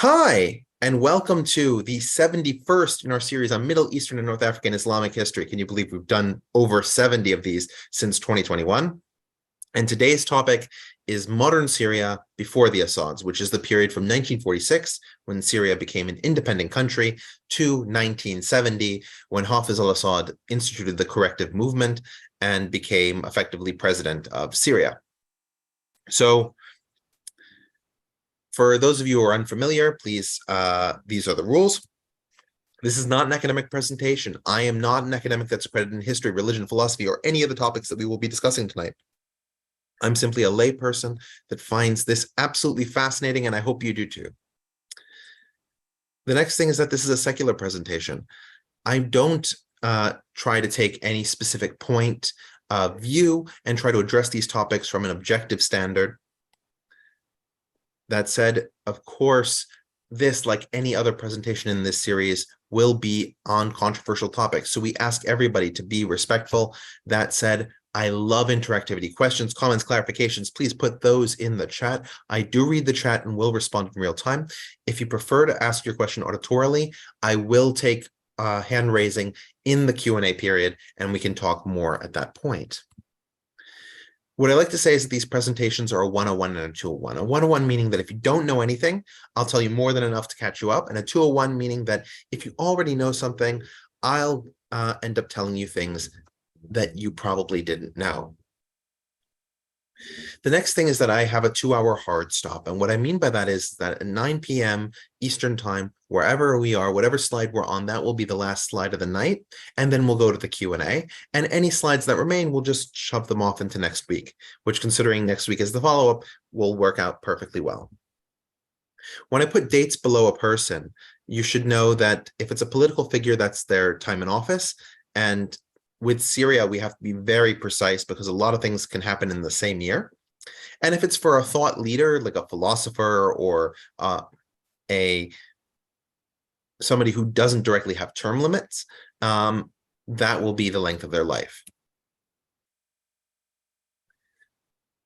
Hi, and welcome to the 71st in our series on Middle Eastern and North African Islamic history. Can you believe we've done over 70 of these since 2021? And today's topic is modern Syria before the Assads, which is the period from 1946, when Syria became an independent country, to 1970, when Hafez al-Assad instituted the corrective movement and became effectively president of Syria. So, for those of you who are unfamiliar, please, these are the rules. This is not an academic presentation. I am not an academic that's accredited in history, religion, philosophy, or any of the topics that we will be discussing tonight. I'm simply a layperson that finds this absolutely fascinating, and I hope you do too. The next thing is that this is a secular presentation. I don't try to take any specific point of view and try to address these topics from an objective standard. That said, of course, this, like any other presentation in this series, will be on controversial topics. So we ask everybody to be respectful. That said, I love interactivity. Questions, comments, clarifications, please put those in the chat. I do read the chat and will respond in real time. If you prefer to ask your question auditorily, I will take hand raising in the Q&A period, and we can talk more at that point. What I like to say is that these presentations are a 101 and a 201. A 101 meaning that if you don't know anything, I'll tell you more than enough to catch you up. And a 201 meaning that if you already know something, I'll end up telling you things that you probably didn't know. The next thing is that I have a 2-hour hard stop. And what I mean by that is that at 9 p.m. Eastern time, wherever we are, whatever slide we're on, that will be the last slide of the night. And then we'll go to the Q&A. And any slides that remain, we'll just shove them off into next week, which, considering next week is the follow-up, will work out perfectly well. When I put dates below a person, you should know that if it's a political figure, that's their time in office. And with Syria, we have to be very precise because a lot of things can happen in the same year. And if it's for a thought leader, like a philosopher or somebody who doesn't directly have term limits, that will be the length of their life.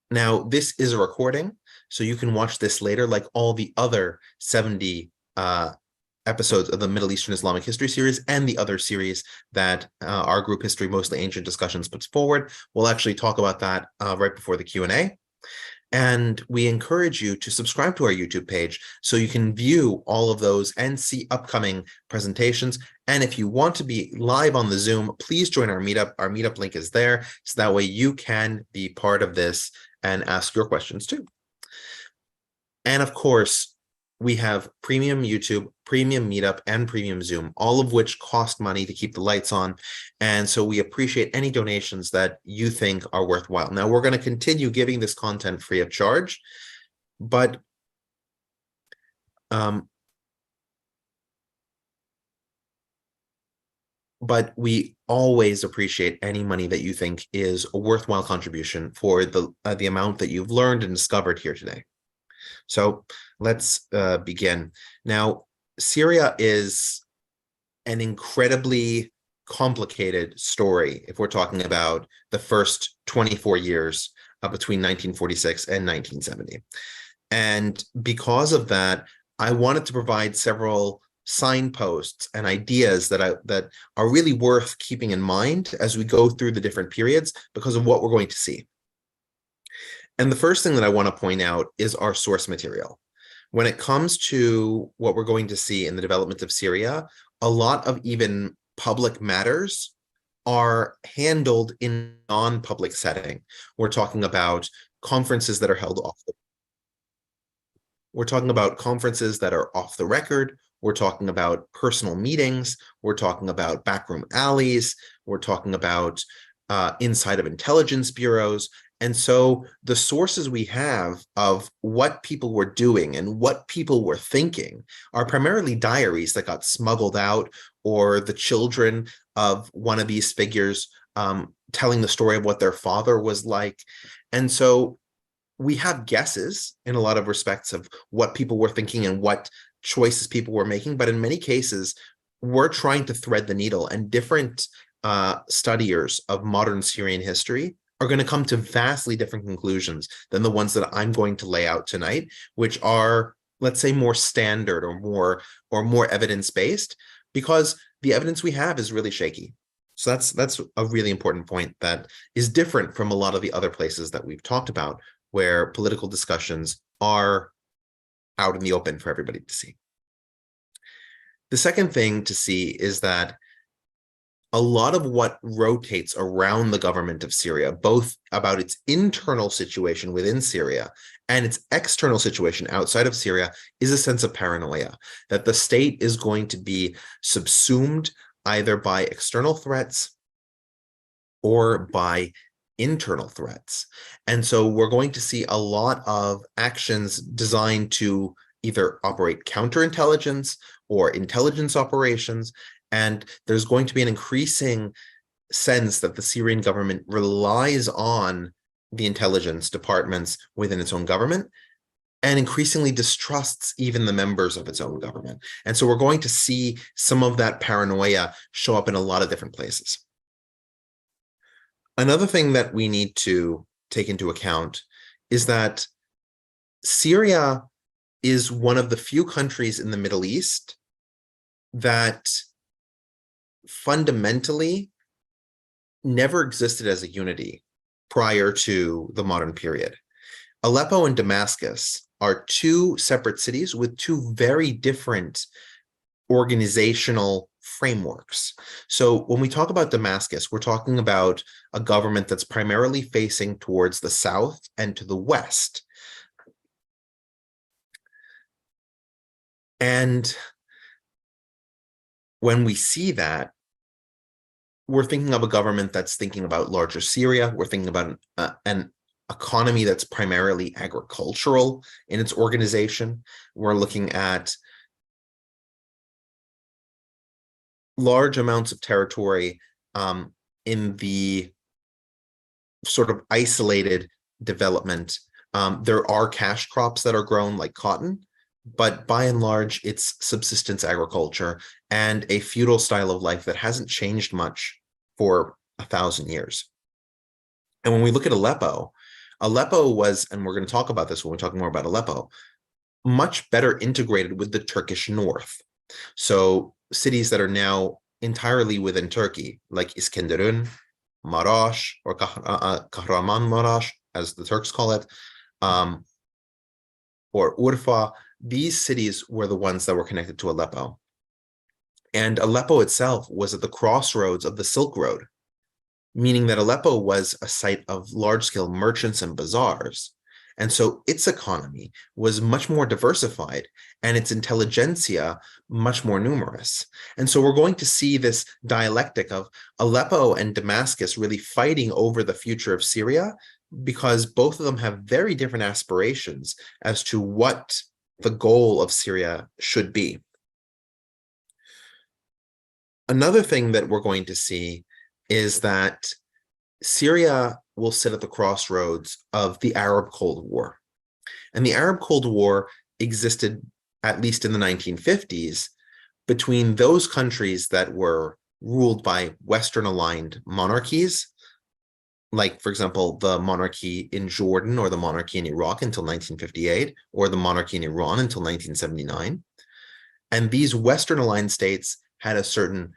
Now, this is a recording, so you can watch this later, like all the other 70 episodes of the Middle Eastern Islamic History series and the other series that our group History Mostly Ancient Discussions puts forward. We'll actually talk about that right before the Q&A. And we encourage you to subscribe to our YouTube page so you can view all of those and see upcoming presentations. And if you want to be live on the Zoom, please join our meetup. Our meetup link is there, so that way you can be part of this and ask your questions too. And of course, we have premium YouTube, premium Meetup, and premium Zoom, all of which cost money to keep the lights on. And so we appreciate any donations that you think are worthwhile. Now, we're going to continue giving this content free of charge, but we always appreciate any money that you think is a worthwhile contribution for the amount that you've learned and discovered here today. So let's begin. Now, Syria is an incredibly complicated story if we're talking about the first 24 years between 1946 and 1970. And because of that, I wanted to provide several signposts and ideas that are really worth keeping in mind as we go through the different periods because of what we're going to see. And the first thing that I want to point out is our source material. When it comes to what we're going to see in the development of Syria, a lot of even public matters are handled in non-public setting. We're talking about conferences that are held off the We're talking about conferences that are off the record. We're talking about personal meetings. We're talking about backroom alleys. We're talking about inside of intelligence bureaus. And so the sources we have of what people were doing and what people were thinking are primarily diaries that got smuggled out, or the children of one of these figures telling the story of what their father was like. And so we have guesses in a lot of respects of what people were thinking and what choices people were making. But in many cases, we're trying to thread the needle, and different studiers of modern Syrian history are going to come to vastly different conclusions than the ones that I'm going to lay out tonight, which are let's say, more standard or more evidence-based, because the evidence we have is really shaky. So that's a really important point that is different from a lot of the other places that we've talked about, where political discussions are out in the open for everybody to see. The second thing to see is that a lot of what rotates around the government of Syria, both about its internal situation within Syria and its external situation outside of Syria, is a sense of paranoia, that the state is going to be subsumed either by external threats or by internal threats. And so we're going to see a lot of actions designed to either operate counterintelligence or intelligence operations. And there's going to be an increasing sense that the Syrian government relies on the intelligence departments within its own government and increasingly distrusts even the members of its own government. And so we're going to see some of that paranoia show up in a lot of different places. Another thing that we need to take into account is that Syria is one of the few countries in the Middle East that fundamentally never existed as a unity prior to the modern period. Aleppo and Damascus are two separate cities with two very different organizational frameworks. So when we talk about Damascus, we're talking about a government that's primarily facing towards the south and to the west. And when we see that, we're thinking of a government that's thinking about larger Syria. We're thinking about an economy that's primarily agricultural in its organization. We're looking at large amounts of territory in the sort of isolated development. There are cash crops that are grown like cotton, but by and large, it's subsistence agriculture and a feudal style of life that hasn't changed much for 1,000 years. And when we look at Aleppo, Aleppo was, and we're going to talk about this when we talk more about Aleppo, much better integrated with the Turkish north. So cities that are now entirely within Turkey, like Iskenderun, Marash, or Kahramanmaraş, as the Turks call it, or Urfa, these cities were the ones that were connected to Aleppo. And Aleppo itself was at the crossroads of the Silk Road, meaning that Aleppo was a site of large-scale merchants and bazaars. And so its economy was much more diversified and its intelligentsia much more numerous. And so we're going to see this dialectic of Aleppo and Damascus really fighting over the future of Syria, because both of them have very different aspirations as to what the goal of Syria should be. Another thing that we're going to see is that Syria will sit at the crossroads of the Arab Cold War. And the Arab Cold War existed, at least in the 1950s, between those countries that were ruled by Western-aligned monarchies, like, for example, the monarchy in Jordan or the monarchy in Iraq until 1958, or the monarchy in Iran until 1979. And these Western-aligned states had a certain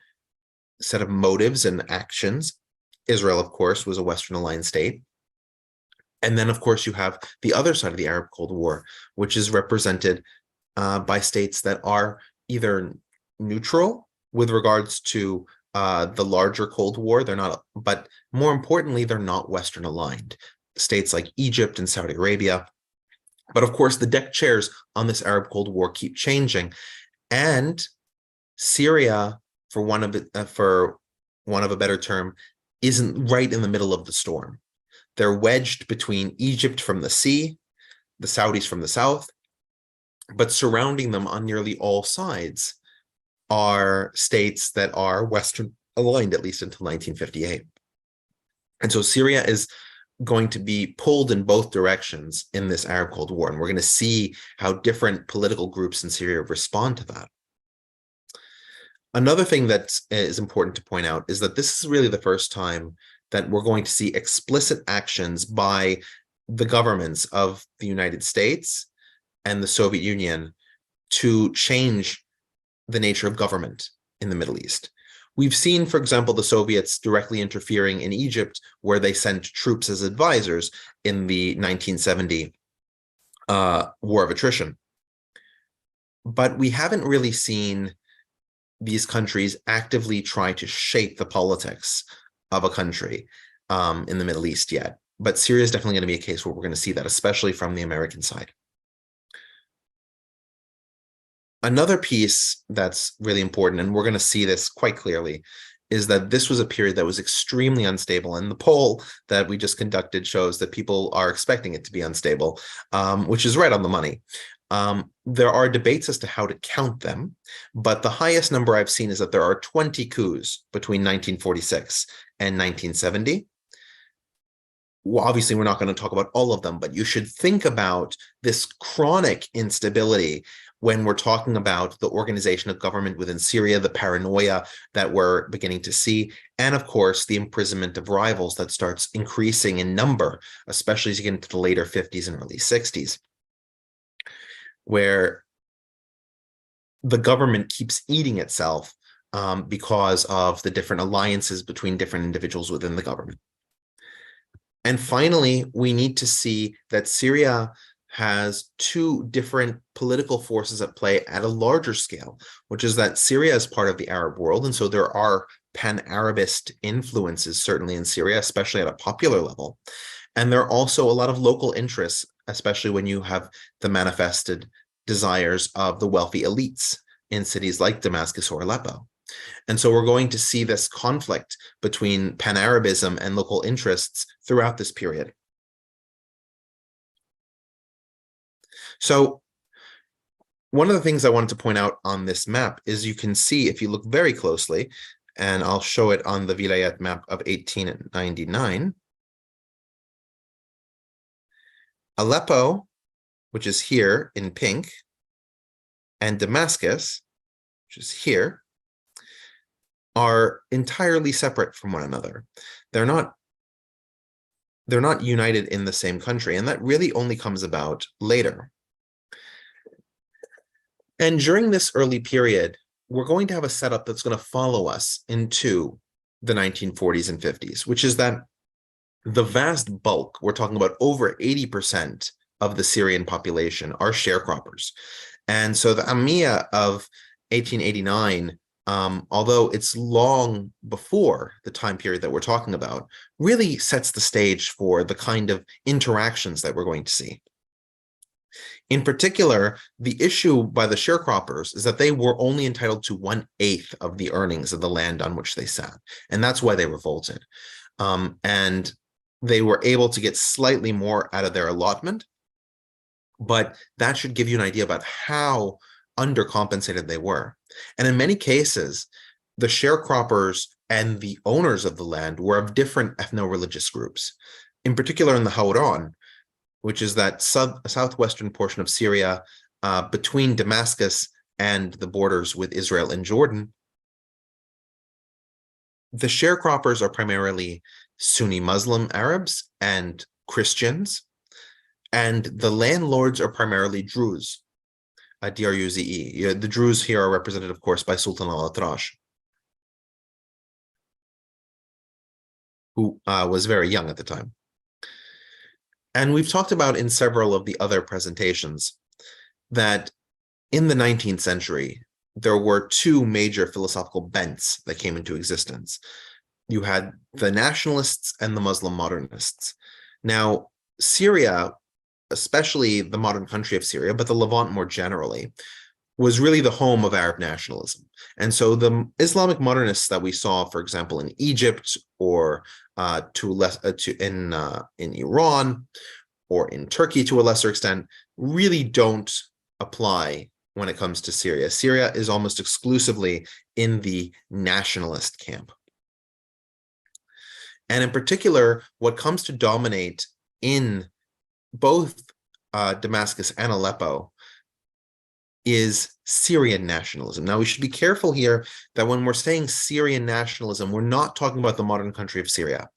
set of motives and actions. Israel, of course, was a Western-aligned state. And then, of course, you have the other side of the Arab Cold War, which is represented by states that are either neutral with regards to the larger Cold War. They're not, but more importantly, they're not Western aligned. States like Egypt and Saudi Arabia. But of course, the deck chairs on this Arab Cold War keep changing. And Syria, for want of a better term, isn't right in the middle of the storm. They're wedged between Egypt from the sea, the Saudis from the south, but surrounding them on nearly all sides are states that are Western aligned, at least until 1958. And so Syria is going to be pulled in both directions in this Arab Cold War. And we're going to see how different political groups in Syria respond to that. Another thing that is important to point out is that this is really the first time that we're going to see explicit actions by the governments of the United States and the Soviet Union to change the nature of government in the Middle East. We've seen, for example, the Soviets directly interfering in Egypt, where they sent troops as advisors in the 1970 war of attrition. But we haven't really seen these countries actively try to shape the politics of a country in the Middle East yet. But Syria is definitely going to be a case where we're going to see that, especially from the American side. Another piece that's really important, and we're going to see this quite clearly, is that this was a period that was extremely unstable. And the poll that we just conducted shows that people are expecting it to be unstable, which is right on the money. There are debates as to how to count them, but the highest number I've seen is that there are 20 coups between 1946 and 1970. Well, obviously, we're not going to talk about all of them, but you should think about this chronic instability when we're talking about the organization of government within Syria, the paranoia that we're beginning to see, and of course, the imprisonment of rivals that starts increasing in number, especially as you get into the later 50s and early 60s, where the government keeps eating itself because of the different alliances between different individuals within the government. And finally, we need to see that Syria has two different political forces at play at a larger scale, which is that Syria is part of the Arab world. And so there are pan-Arabist influences, certainly in Syria, especially at a popular level. And there are also a lot of local interests, especially when you have the manifested desires of the wealthy elites in cities like Damascus or Aleppo. And so we're going to see this conflict between pan-Arabism and local interests throughout this period. So one of the things I wanted to point out on this map is you can see, if you look very closely, and I'll show it on the Vilayet map of 1899, Aleppo, which is here in pink, and Damascus, which is here, are entirely separate from one another. They're not united in the same country, and that really only comes about later. And during this early period, we're going to have a setup that's going to follow us into the 1940s and 50s, which is that the vast bulk, we're talking about over 80% of the Syrian population, are sharecroppers. And so the Amia of 1889, although it's long before the time period that we're talking about, really sets the stage for the kind of interactions that we're going to see. In particular, the issue by the sharecroppers is that they were only entitled to 1/8 of the earnings of the land on which they sat. And that's why they revolted. And they were able to get slightly more out of their allotment, but that should give you an idea about how undercompensated they were. And in many cases, the sharecroppers and the owners of the land were of different ethno-religious groups. In particular, in the Hawran, which is that southwestern portion of Syria between Damascus and the borders with Israel and Jordan, the sharecroppers are primarily Sunni Muslim Arabs and Christians, and the landlords are primarily Druze, Druze. The Druze here are represented, of course, by Sultan al-Atrash, who was very young at the time. And we've talked about in several of the other presentations that in the 19th century, there were two major philosophical bents that came into existence. You had the nationalists and the Muslim modernists. Now, Syria, especially the modern country of Syria, but the Levant more generally, was really the home of Arab nationalism. And so the Islamic modernists that we saw, for example, in Egypt or in Iran or in Turkey to a lesser extent, really don't apply when it comes to Syria. Syria is almost exclusively in the nationalist camp. And in particular, what comes to dominate in both Damascus and Aleppo is Syrian nationalism. Now, we should be careful here that when we're saying Syrian nationalism, we're not talking about the modern country of Syria.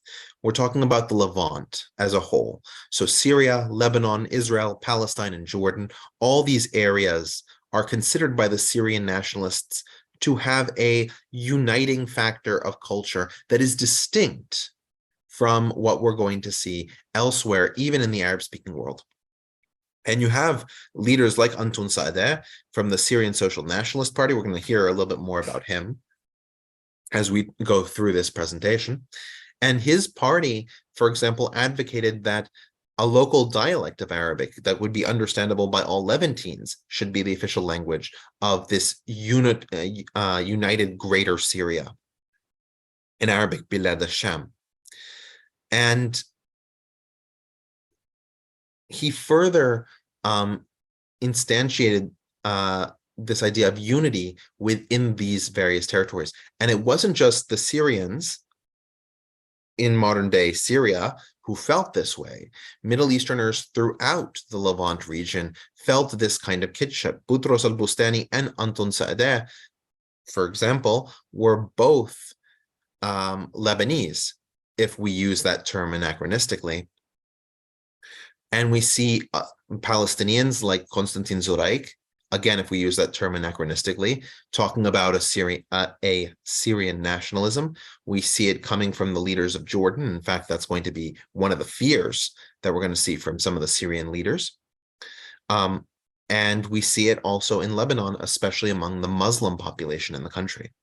We're talking about the Levant as a whole. So Syria, Lebanon, Israel, Palestine, and Jordan, all these areas are considered by the Syrian nationalists to have a uniting factor of culture that is distinct from what we're going to see elsewhere, even in the Arab-speaking world. And you have leaders like Antoun Saadeh from the Syrian Social Nationalist Party. We're going to hear a little bit more about him as we go through this presentation. And his party, for example, advocated that a local dialect of Arabic that would be understandable by all Levantines should be the official language of this united Greater Syria, in Arabic, Bilad al-Sham. And he further instantiated this idea of unity within these various territories. And it wasn't just the Syrians in modern-day Syria who felt this way. Middle Easterners throughout the Levant region felt this kind of kinship. Boutros al-Bustani and Antoun Saadeh, for example, were both Lebanese, if we use that term anachronistically. And we see Palestinians like Konstantin Zuraik, again, if we use that term anachronistically, talking about a Syrian nationalism. We see it coming from the leaders of Jordan. In fact, that's going to be one of the fears that we're going to see from some of the Syrian leaders. And we see it also in Lebanon, especially among the Muslim population in the country.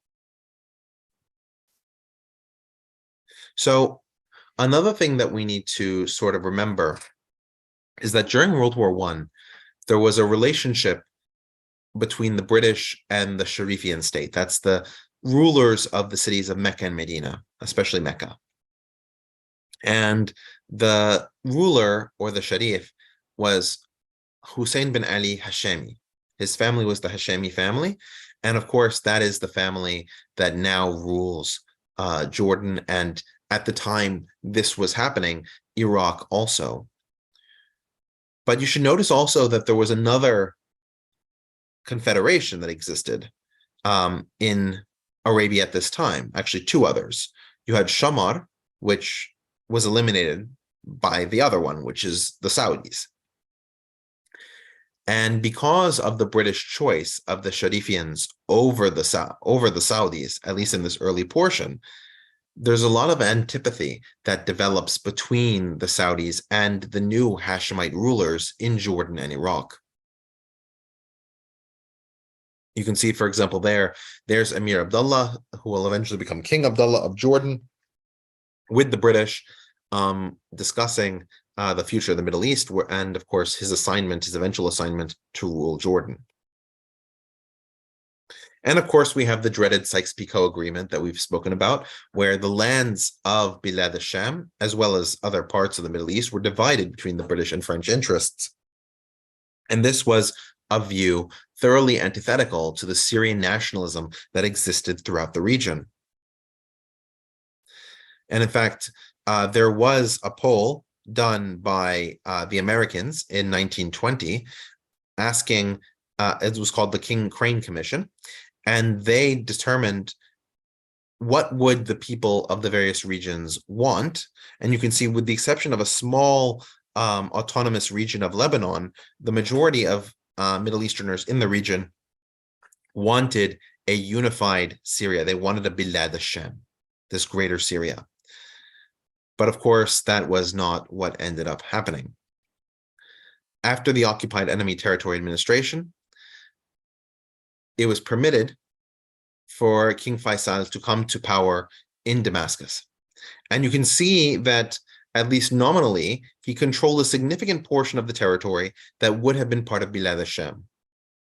So another thing that we need to sort of remember is that during World War I, there was a relationship between the British and the Sharifian state. That's the rulers of the cities of Mecca and Medina, especially Mecca. And the ruler, or the Sharif, was Hussein bin Ali Hashemi. His family was the Hashemi family. And of course, that is the family that now rules Jordan. And at the time this was happening, Iraq also. But you should notice also that there was another confederation that existed in Arabia at this time, actually two others. You had Shamar, which was eliminated by the other one, which is the Saudis. And because of the British choice of the Sharifians over the Saudis, at least in this early portion, there's a lot of antipathy that develops between the Saudis and the new Hashemite rulers in Jordan and Iraq. You can see, for example, there's Emir Abdullah, who will eventually become King Abdullah of Jordan, with the British, discussing the future of the Middle East, and of course his eventual assignment to rule Jordan. And of course, we have the dreaded Sykes-Picot Agreement that we've spoken about, where the lands of Bilad al-Sham, as well as other parts of the Middle East, were divided between the British and French interests. And this was a view thoroughly antithetical to the Syrian nationalism that existed throughout the region. And in fact, there was a poll done by the Americans in 1920 asking, it was called the King Crane Commission, and they determined what would the people of the various regions want. And you can see, with the exception of a small autonomous region of Lebanon, the majority of Middle Easterners in the region wanted a unified Syria. They wanted a Bilad al-Sham, this greater Syria. But of course, that was not what ended up happening. After the Occupied Enemy Territory Administration, it was permitted for King Faisal to come to power in Damascus. And you can see that, at least nominally, he controlled a significant portion of the territory that would have been part of Bilad al-Sham.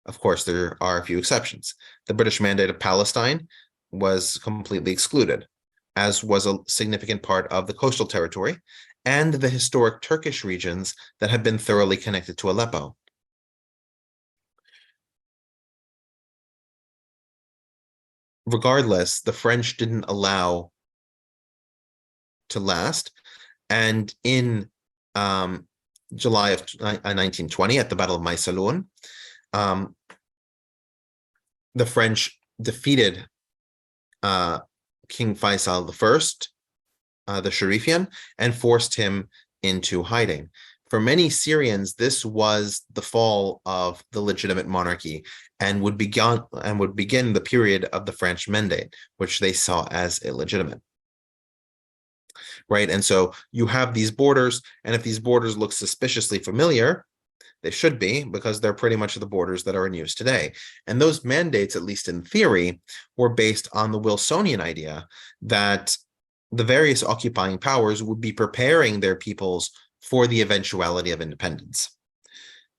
Of course, there are a few exceptions. The British Mandate of Palestine was completely excluded, as was a significant part of the coastal territory and the historic Turkish regions that had been thoroughly connected to Aleppo. Regardless, the French didn't allow to last. And in July of 1920, at the Battle of Maysalun, the French defeated King Faisal I, the Sharifian, and forced him into hiding. For many Syrians, this was the fall of the legitimate monarchy and would begin the period of the French Mandate, which they saw as illegitimate. Right? And so you have these borders, and if these borders look suspiciously familiar, they should be, because they're pretty much the borders that are in use today. And those mandates, at least in theory, were based on the Wilsonian idea that the various occupying powers would be preparing their peoples for the eventuality of independence.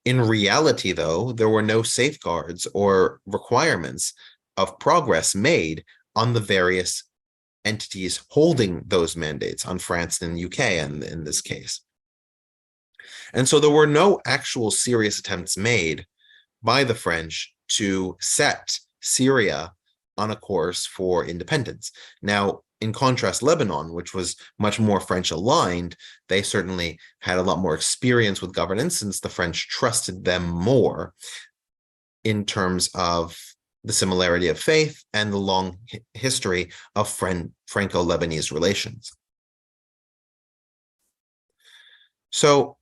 In reality, though, there were no safeguards or requirements of progress made on the various entities holding those mandates, on France and the UK in this case. And so there were no actual serious attempts made by the French to set Syria on a course for independence. Now, in contrast, Lebanon, which was much more French aligned, they certainly had a lot more experience with governance since the French trusted them more in terms of the similarity of faith and the long history of Franco-Lebanese relations. So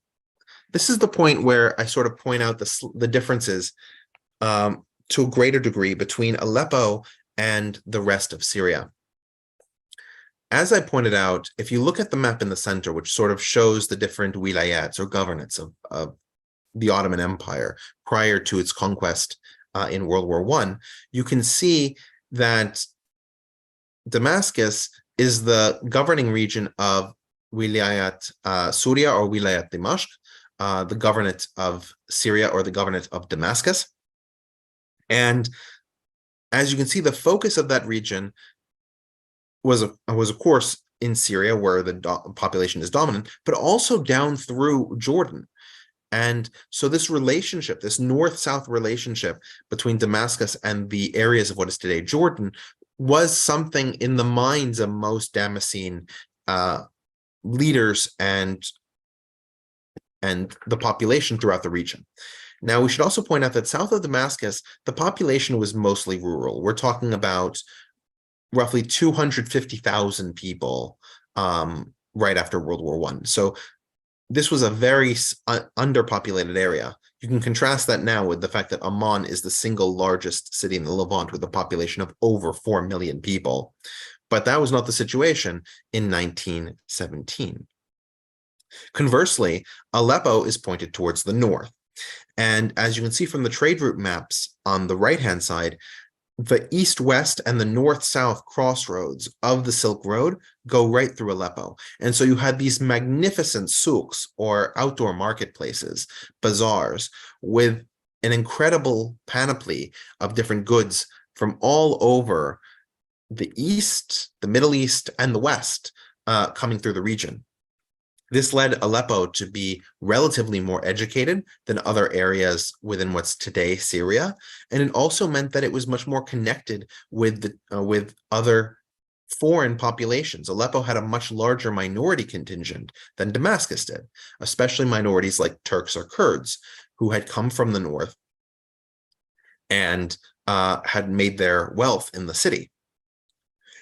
this is the point where I sort of point out the differences to a greater degree between Aleppo and the rest of Syria. As I pointed out, if you look at the map in the center, which sort of shows the different wilayats or governorates of the Ottoman Empire prior to its conquest in World War I, you can see that Damascus is the governing region of Wilayat Syria or Wilayat Dimashq, the governorate of Syria or the governorate of Damascus. And as you can see, the focus of that region was of course in Syria, where the population is dominant, but also down through Jordan. And so this relationship, this north-south relationship between Damascus and the areas of what is today Jordan, was something in the minds of most Damascene leaders and the population throughout the region. Now, we should also point out that south of Damascus, the population was mostly rural. We're talking about roughly 250,000 people right after World War I. So this was a very underpopulated area. You can contrast that now with the fact that Amman is the single largest city in the Levant with a population of over 4 million people. But that was not the situation in 1917. Conversely, Aleppo is pointed towards the north. And as you can see from the trade route maps on the right-hand side, the east-west and the north-south crossroads of the Silk Road go right through Aleppo. And so you had these magnificent souks, or outdoor marketplaces, bazaars, with an incredible panoply of different goods from all over the East, the Middle East, and the West coming through the region. This led Aleppo to be relatively more educated than other areas within what's today Syria, and it also meant that it was much more connected with other foreign populations. Aleppo had a much larger minority contingent than Damascus did, especially minorities like Turks or Kurds, who had come from the north and had made their wealth in the city.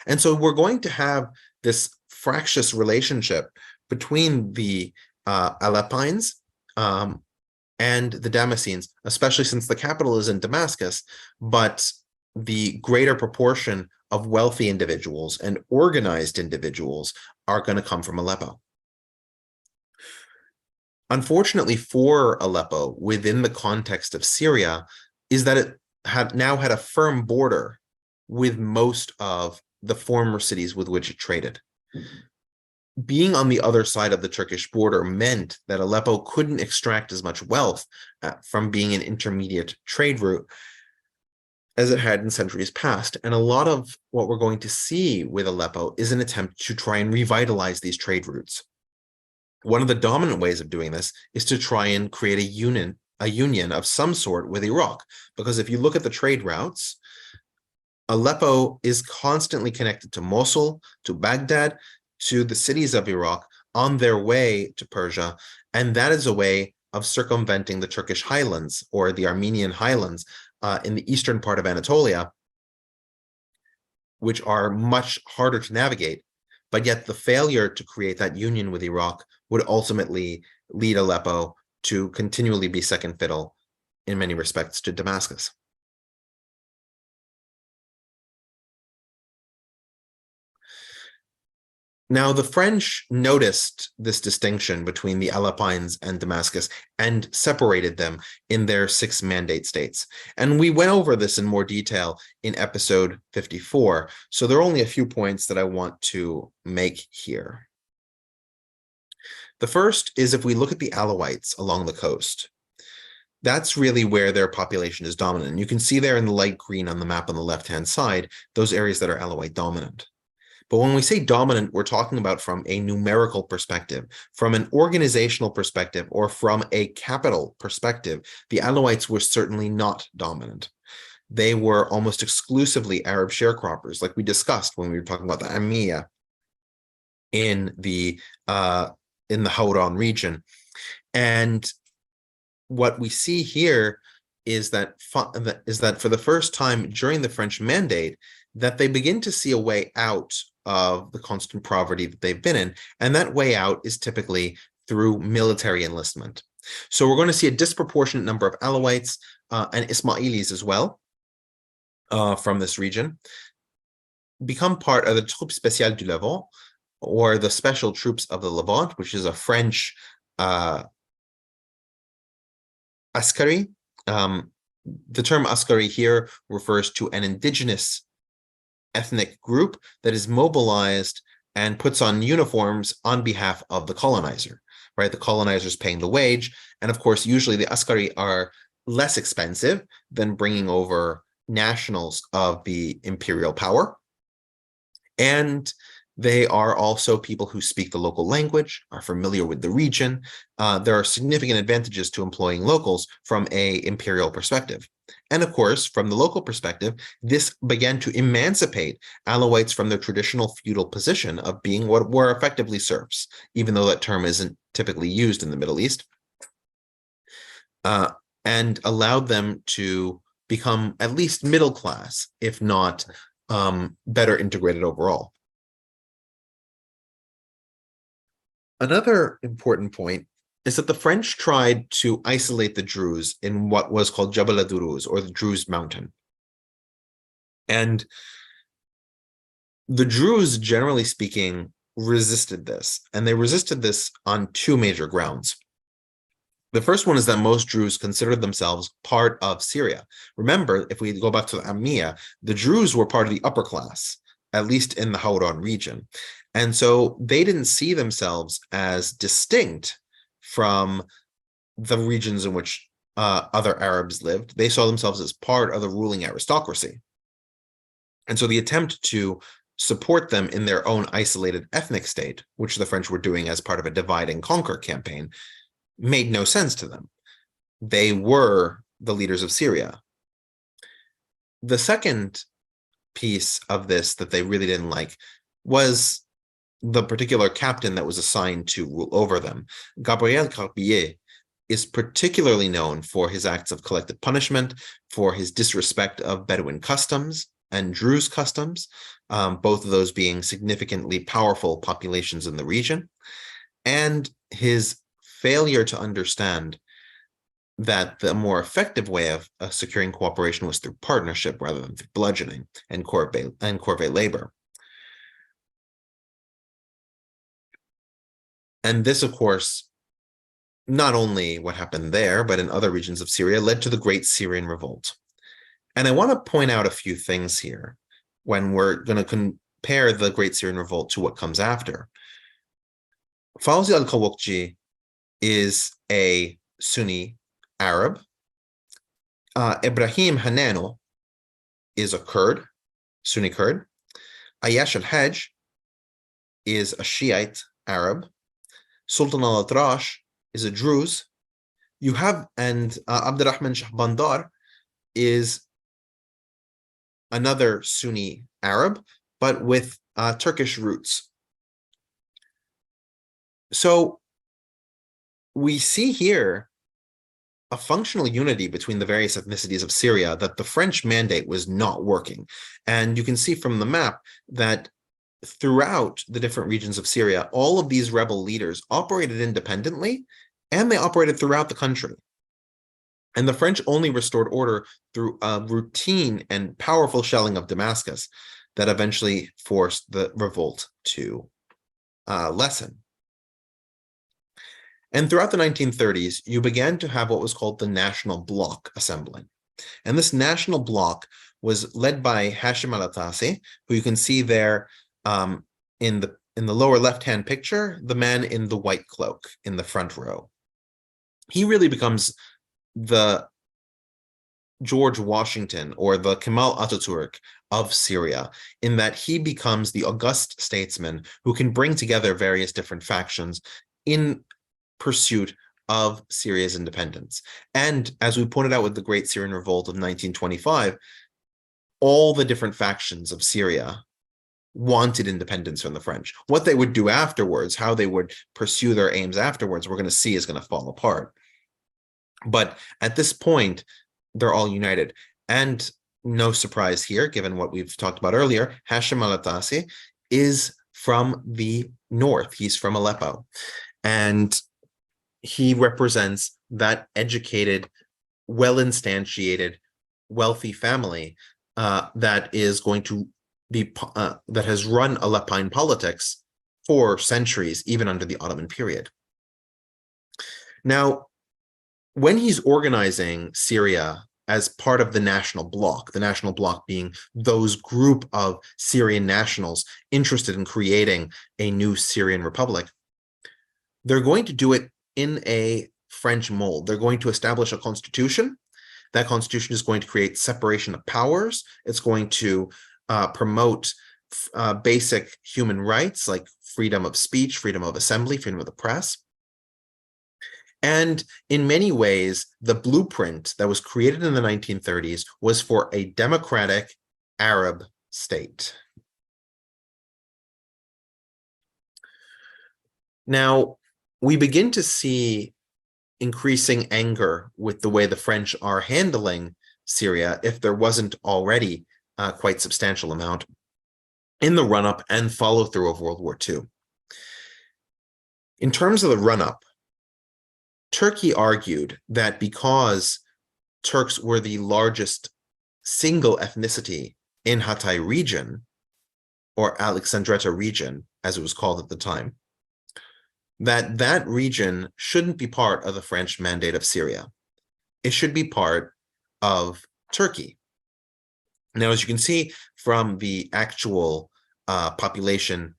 And so we're going to have this fractious relationship between the Aleppines and the Damascenes, especially since the capital is in Damascus, but the greater proportion of wealthy individuals and organized individuals are going to come from Aleppo. Unfortunately for Aleppo, within the context of Syria, is that it now had a firm border with most of the former cities with which it traded. Being on the other side of the Turkish border meant that Aleppo couldn't extract as much wealth from being an intermediate trade route as it had in centuries past. And a lot of what we're going to see with Aleppo is an attempt to try and revitalize these trade routes. One of the dominant ways of doing this is to try and create a union of some sort with Iraq, because if you look at the trade routes, Aleppo is constantly connected to Mosul, to Baghdad, to the cities of Iraq on their way to Persia, and that is a way of circumventing the Turkish highlands or the Armenian highlands in the eastern part of Anatolia, which are much harder to navigate. But yet the failure to create that union with Iraq would ultimately lead Aleppo to continually be second fiddle in many respects to Damascus. Now, the French noticed this distinction between the Aleppines and Damascus and separated them in their 6 mandate states. And we went over this in more detail in episode 54. So there are only a few points that I want to make here. The first is if we look at the Alawites along the coast, that's really where their population is dominant. And you can see there in the light green on the map on the left-hand side, those areas that are Alawite dominant. But when we say dominant, we're talking about from a numerical perspective, from an organizational perspective, or from a capital perspective. The Alawites were certainly not dominant. They were almost exclusively Arab sharecroppers, like we discussed when we were talking about the Amiya in the Hawran region. And what we see here is that for the first time during the French Mandate, that they begin to see a way out of the constant poverty that they've been in. And that way out is typically through military enlistment. So we're going to see a disproportionate number of Alawites and Ismailis as well from this region become part of the Troupes Spéciales du Levant, or the Special Troops of the Levant, which is a French askari. The term askari here refers to an indigenous ethnic group that is mobilized and puts on uniforms on behalf of the colonizer, right? The colonizer's paying the wage. And of course, usually the askari are less expensive than bringing over nationals of the imperial power. And they are also people who speak the local language, are familiar with the region. There are significant advantages to employing locals from an imperial perspective. And of course, from the local perspective, this began to emancipate Alawites from their traditional feudal position of being what were effectively serfs, even though that term isn't typically used in the Middle East, and allowed them to become at least middle class, if not better integrated overall. Another important point is that the French tried to isolate the Druze in what was called Jabal ad-Duruz, or the Druze Mountain. And the Druze, generally speaking, resisted this. And they resisted this on 2 major grounds. The first one is that most Druze considered themselves part of Syria. Remember, if we go back to the Amiya, the Druze were part of the upper class, at least in the Hawran region. And so they didn't see themselves as distinct from the regions in which other Arabs lived. They saw themselves as part of the ruling aristocracy. And so the attempt to support them in their own isolated ethnic state, which the French were doing as part of a divide and conquer campaign, made no sense to them. They were the leaders of Syria. The second piece of this that they really didn't like was the particular captain that was assigned to rule over them. Gabriel Carbier is particularly known for his acts of collective punishment, for his disrespect of Bedouin customs and Druze customs, both of those being significantly powerful populations in the region, and his failure to understand that the more effective way of securing cooperation was through partnership rather than through bludgeoning and corvée labor. And this, of course, not only what happened there, but in other regions of Syria, led to the Great Syrian Revolt. And I want to point out a few things here when we're going to compare the Great Syrian Revolt to what comes after. Fawzi al-Qawuqji is a Sunni Arab. Ibrahim Hanano is a Kurd, Sunni Kurd. Ayash al-Hajj is a Shiite Arab. Sultan al-Atrash is a Druze. You have, and Abdulrahman Shah Bandar is another Sunni Arab, but with Turkish roots. So we see here a functional unity between the various ethnicities of Syria that the French mandate was not working. And you can see from the map that throughout the different regions of Syria, all of these rebel leaders operated independently, and they operated throughout the country. And the French only restored order through a routine and powerful shelling of Damascus that eventually forced the revolt to lessen. And throughout the 1930s, you began to have what was called the National Bloc assembling. And this National Bloc was led by Hashim al-Attasi, who you can see there in the lower left-hand picture, the man in the white cloak in the front row. He really becomes the George Washington or the Kemal Ataturk of Syria, in that he becomes the august statesman who can bring together various different factions in pursuit of Syria's independence. And as we pointed out with the Great Syrian Revolt of 1925, all the different factions of Syria wanted independence from the French. What they would do afterwards, how they would pursue their aims afterwards, we're going to see is going to fall apart. But at this point, they're all united. And no surprise here, given what we've talked about earlier, Hashim al-Attasi is from the north. He's from Aleppo. And he represents that educated, well-instantiated, wealthy family that is going to be that has run Aleppine politics for centuries, even under the Ottoman period. Now, when he's organizing Syria as part of the National Bloc being those group of Syrian nationals interested in creating a new Syrian republic, they're going to do it in a French mold. They're going to establish a constitution. That constitution is going to create separation of powers. It's going to promote basic human rights like freedom of speech, freedom of assembly, freedom of the press. And in many ways, the blueprint that was created in the 1930s was for a democratic Arab state. Now, we begin to see increasing anger with the way the French are handling Syria, if there wasn't already a quite substantial amount, in the run-up and follow-through of World War II. In terms of the run-up, Turkey argued that because Turks were the largest single ethnicity in Hatay region, or Alexandretta region, as it was called at the time, that region shouldn't be part of the French mandate of Syria. It should be part of Turkey. Now, as you can see from the actual population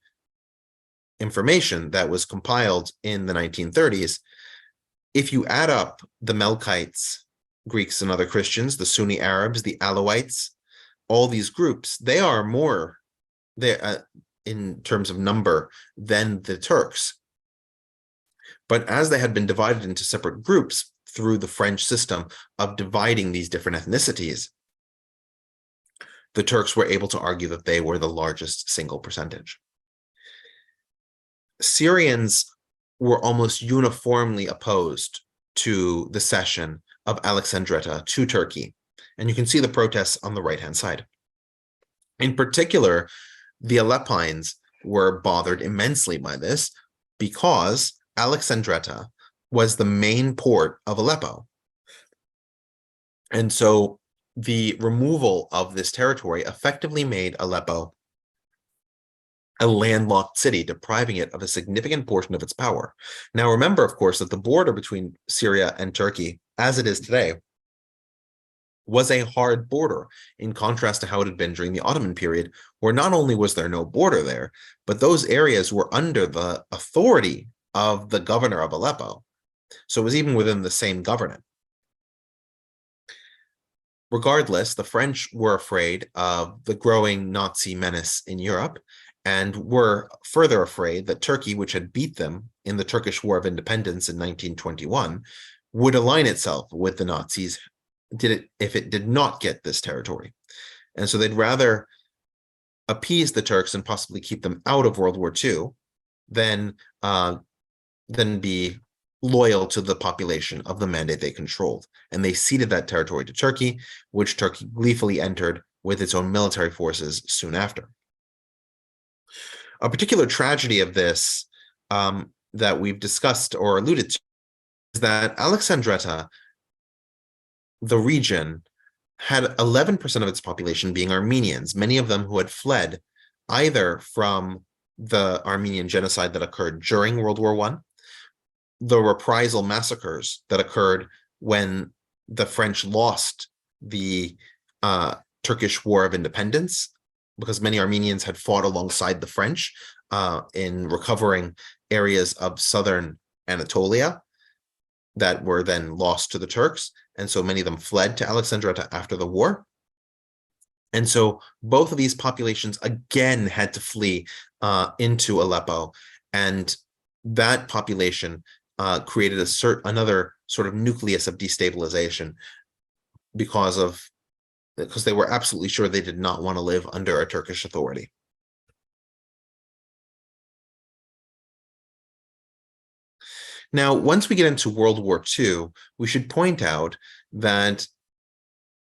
information that was compiled in the 1930s, if you add up the Melkites, Greeks and other Christians, the Sunni Arabs, the Alawites, all these groups, they are more in terms of number than the Turks. But as they had been divided into separate groups through the French system of dividing these different ethnicities, the Turks were able to argue that they were the largest single percentage. Syrians were almost uniformly opposed to the cession of Alexandretta to Turkey. And you can see the protests on the right-hand side. In particular, the Aleppines were bothered immensely by this because Alexandretta was the main port of Aleppo. And so the removal of this territory effectively made Aleppo a landlocked city, depriving it of a significant portion of its power. Now, remember, of course, that the border between Syria and Turkey, as it is today, was a hard border, in contrast to how it had been during the Ottoman period, where not only was there no border there, but those areas were under the authority of the governor of Aleppo. So it was even within the same government. Regardless, the French were afraid of the growing Nazi menace in Europe, and were further afraid that Turkey, which had beat them in the Turkish War of Independence in 1921, would align itself with the Nazis if it did not get this territory. And so they'd rather appease the Turks and possibly keep them out of World War II than be loyal to the population of the mandate they controlled. And they ceded that territory to Turkey, which Turkey gleefully entered with its own military forces soon after. A particular tragedy of this that we've discussed or alluded to is that Alexandretta, the region, had 11% of its population being Armenians, many of them who had fled either from the Armenian genocide that occurred during World War I, the reprisal massacres that occurred when the French lost the Turkish War of Independence, because many Armenians had fought alongside the French in recovering areas of southern Anatolia that were then lost to the Turks. And so many of them fled to Alexandretta after the war. And so both of these populations again had to flee into Aleppo. And that population created another sort of nucleus of destabilization because they were absolutely sure they did not want to live under a Turkish authority. Now, once we get into World War II, we should point out that,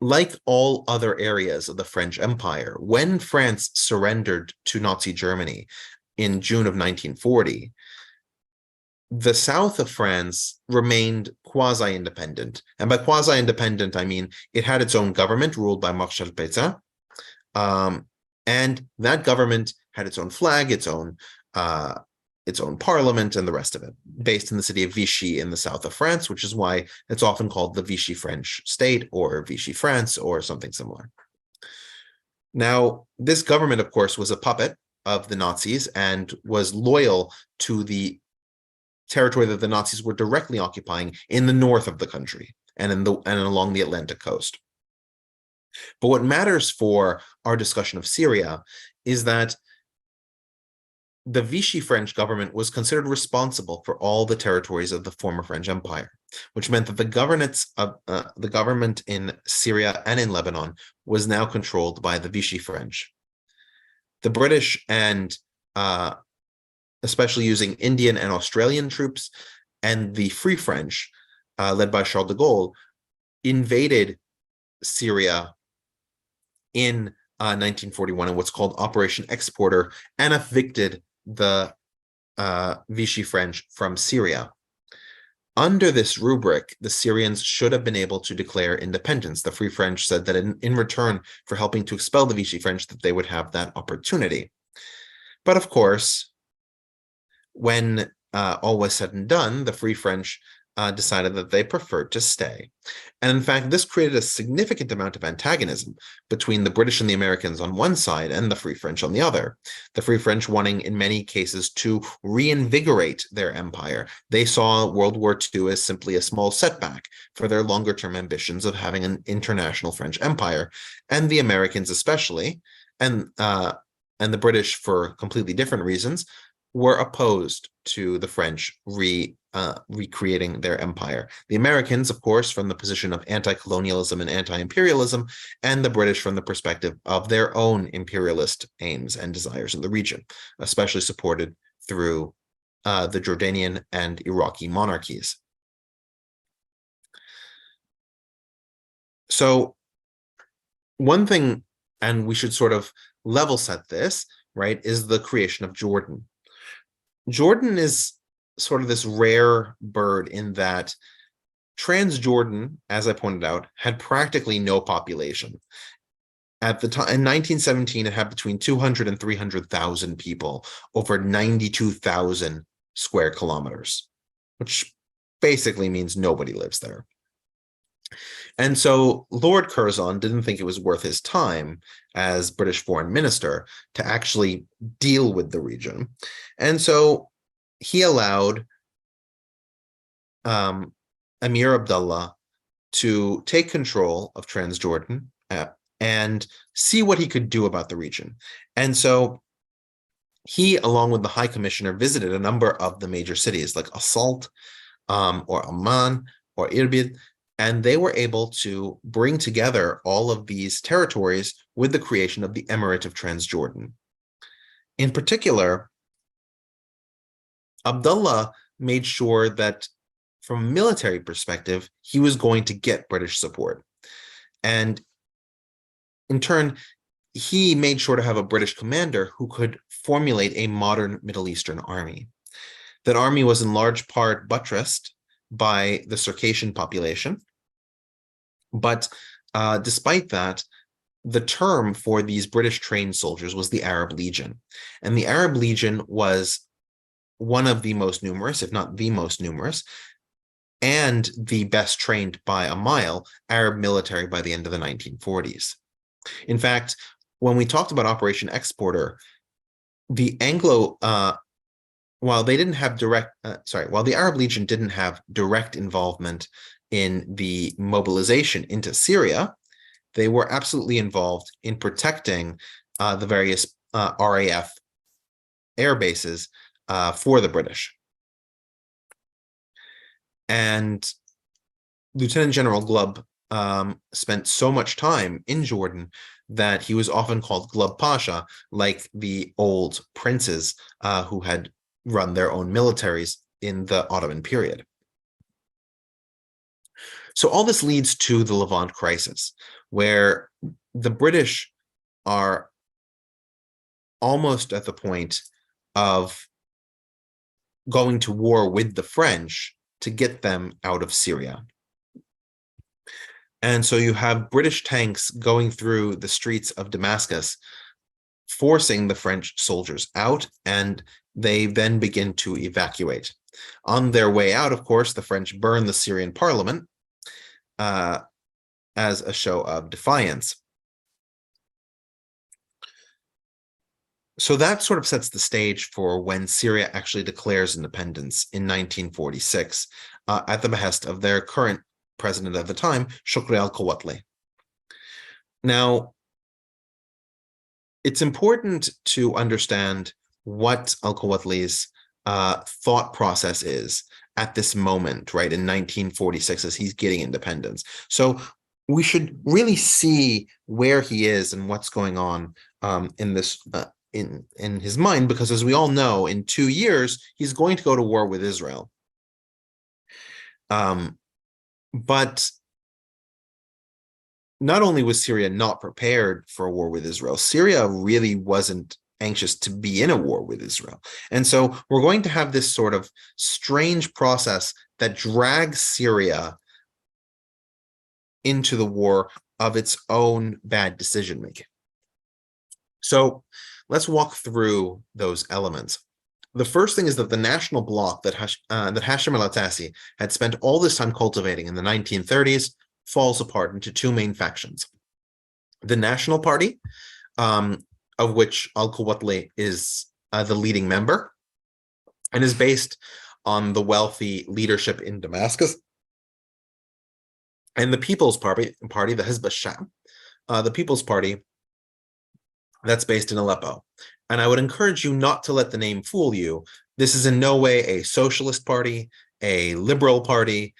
like all other areas of the French Empire, when France surrendered to Nazi Germany in June of 1940, the south of France remained quasi-independent. And by quasi-independent, I mean it had its own government ruled by Marshal Pétain. And that government had its own flag, its own parliament, and the rest of it, based in the city of Vichy in the south of France, which is why it's often called the Vichy French state or Vichy France or something similar. Now, this government, of course, was a puppet of the Nazis and was loyal to the territory that the Nazis were directly occupying in the north of the country and along the Atlantic coast. But what matters for our discussion of Syria is that the Vichy French government was considered responsible for all the territories of the former French Empire, which meant that the government in Syria and in Lebanon was now controlled by the Vichy French. The British, and especially using Indian and Australian troops, and the Free French, led by Charles de Gaulle, invaded Syria in 1941 in what's called Operation Exporter, and evicted the Vichy French from Syria. Under this rubric, the Syrians should have been able to declare independence. The Free French said that in return for helping to expel the Vichy French, that they would have that opportunity. But of course, when all was said and done, the Free French decided that they preferred to stay. And in fact, this created a significant amount of antagonism between the British and the Americans on one side and the Free French on the other. The Free French wanting, in many cases, to reinvigorate their empire. They saw World War II as simply a small setback for their longer-term ambitions of having an international French empire. And the Americans especially, and the British for completely different reasons, were opposed to the French recreating their empire. The Americans, of course, from the position of anti-colonialism and anti-imperialism, and the British from the perspective of their own imperialist aims and desires in the region, especially supported through the Jordanian and Iraqi monarchies. So one thing, and we should sort of level set this, right, is the creation of Jordan. Jordan is sort of this rare bird in that Transjordan, as I pointed out, had practically no population. At the time, in 1917, it had between 200 and 300,000 people over 92,000 square kilometers, which basically means nobody lives there. And so Lord Curzon didn't think it was worth his time as British foreign minister to actually deal with the region. And so he allowed Emir Abdullah to take control of Transjordan and see what he could do about the region. And so he, along with the High Commissioner, visited a number of the major cities like Assault or Amman or Irbid, and they were able to bring together all of these territories with the creation of the Emirate of Transjordan. In particular, Abdullah made sure that from a military perspective, he was going to get British support. And in turn, he made sure to have a British commander who could formulate a modern Middle Eastern army. That army was in large part buttressed by the Circassian population. But despite that, the term for these British trained soldiers was the Arab Legion. And the Arab Legion was one of the most numerous, if not the most numerous, and the best trained by a mile Arab military by the end of the 1940s. In fact, when we talked about Operation Exporter, the while the Arab Legion didn't have direct involvement in the mobilization into Syria, they were absolutely involved in protecting the various RAF air bases for the British. And Lieutenant General Glubb spent so much time in Jordan that he was often called Glubb Pasha, like the old princes who had run their own militaries in the Ottoman period. So all this leads to the Levant crisis, where the British are almost at the point of going to war with the French to get them out of Syria. And so you have British tanks going through the streets of Damascus, forcing the French soldiers out, and they then begin to evacuate. On their way out, of course, the French burn the Syrian parliament as a show of defiance. So that sort of sets the stage for when Syria actually declares independence in 1946 at the behest of their current president at the time, Shukri al-Quwatli. Now, it's important to understand what al-Quwatli's thought process is at this moment, right, in 1946 as he's getting independence. So we should really see where he is and what's going on in this in his mind, because as we all know, in 2 years, he's going to go to war with Israel. But not only was Syria not prepared for a war with Israel, Syria really wasn't anxious to be in a war with Israel. And so we're going to have this sort of strange process that drags Syria into the war of its own bad decision-making. So let's walk through those elements. The first thing is that the national bloc that Hashim al-Atassi had spent all this time cultivating in the 1930s falls apart into two main factions. The National Party, of which al-Quwatli is the leading member, and is based on the wealthy leadership in Damascus, and the People's Party, the Hizb al-Sham, the People's Party, that's based in Aleppo. And I would encourage you not to let the name fool you. This is in no way a socialist party, a liberal party.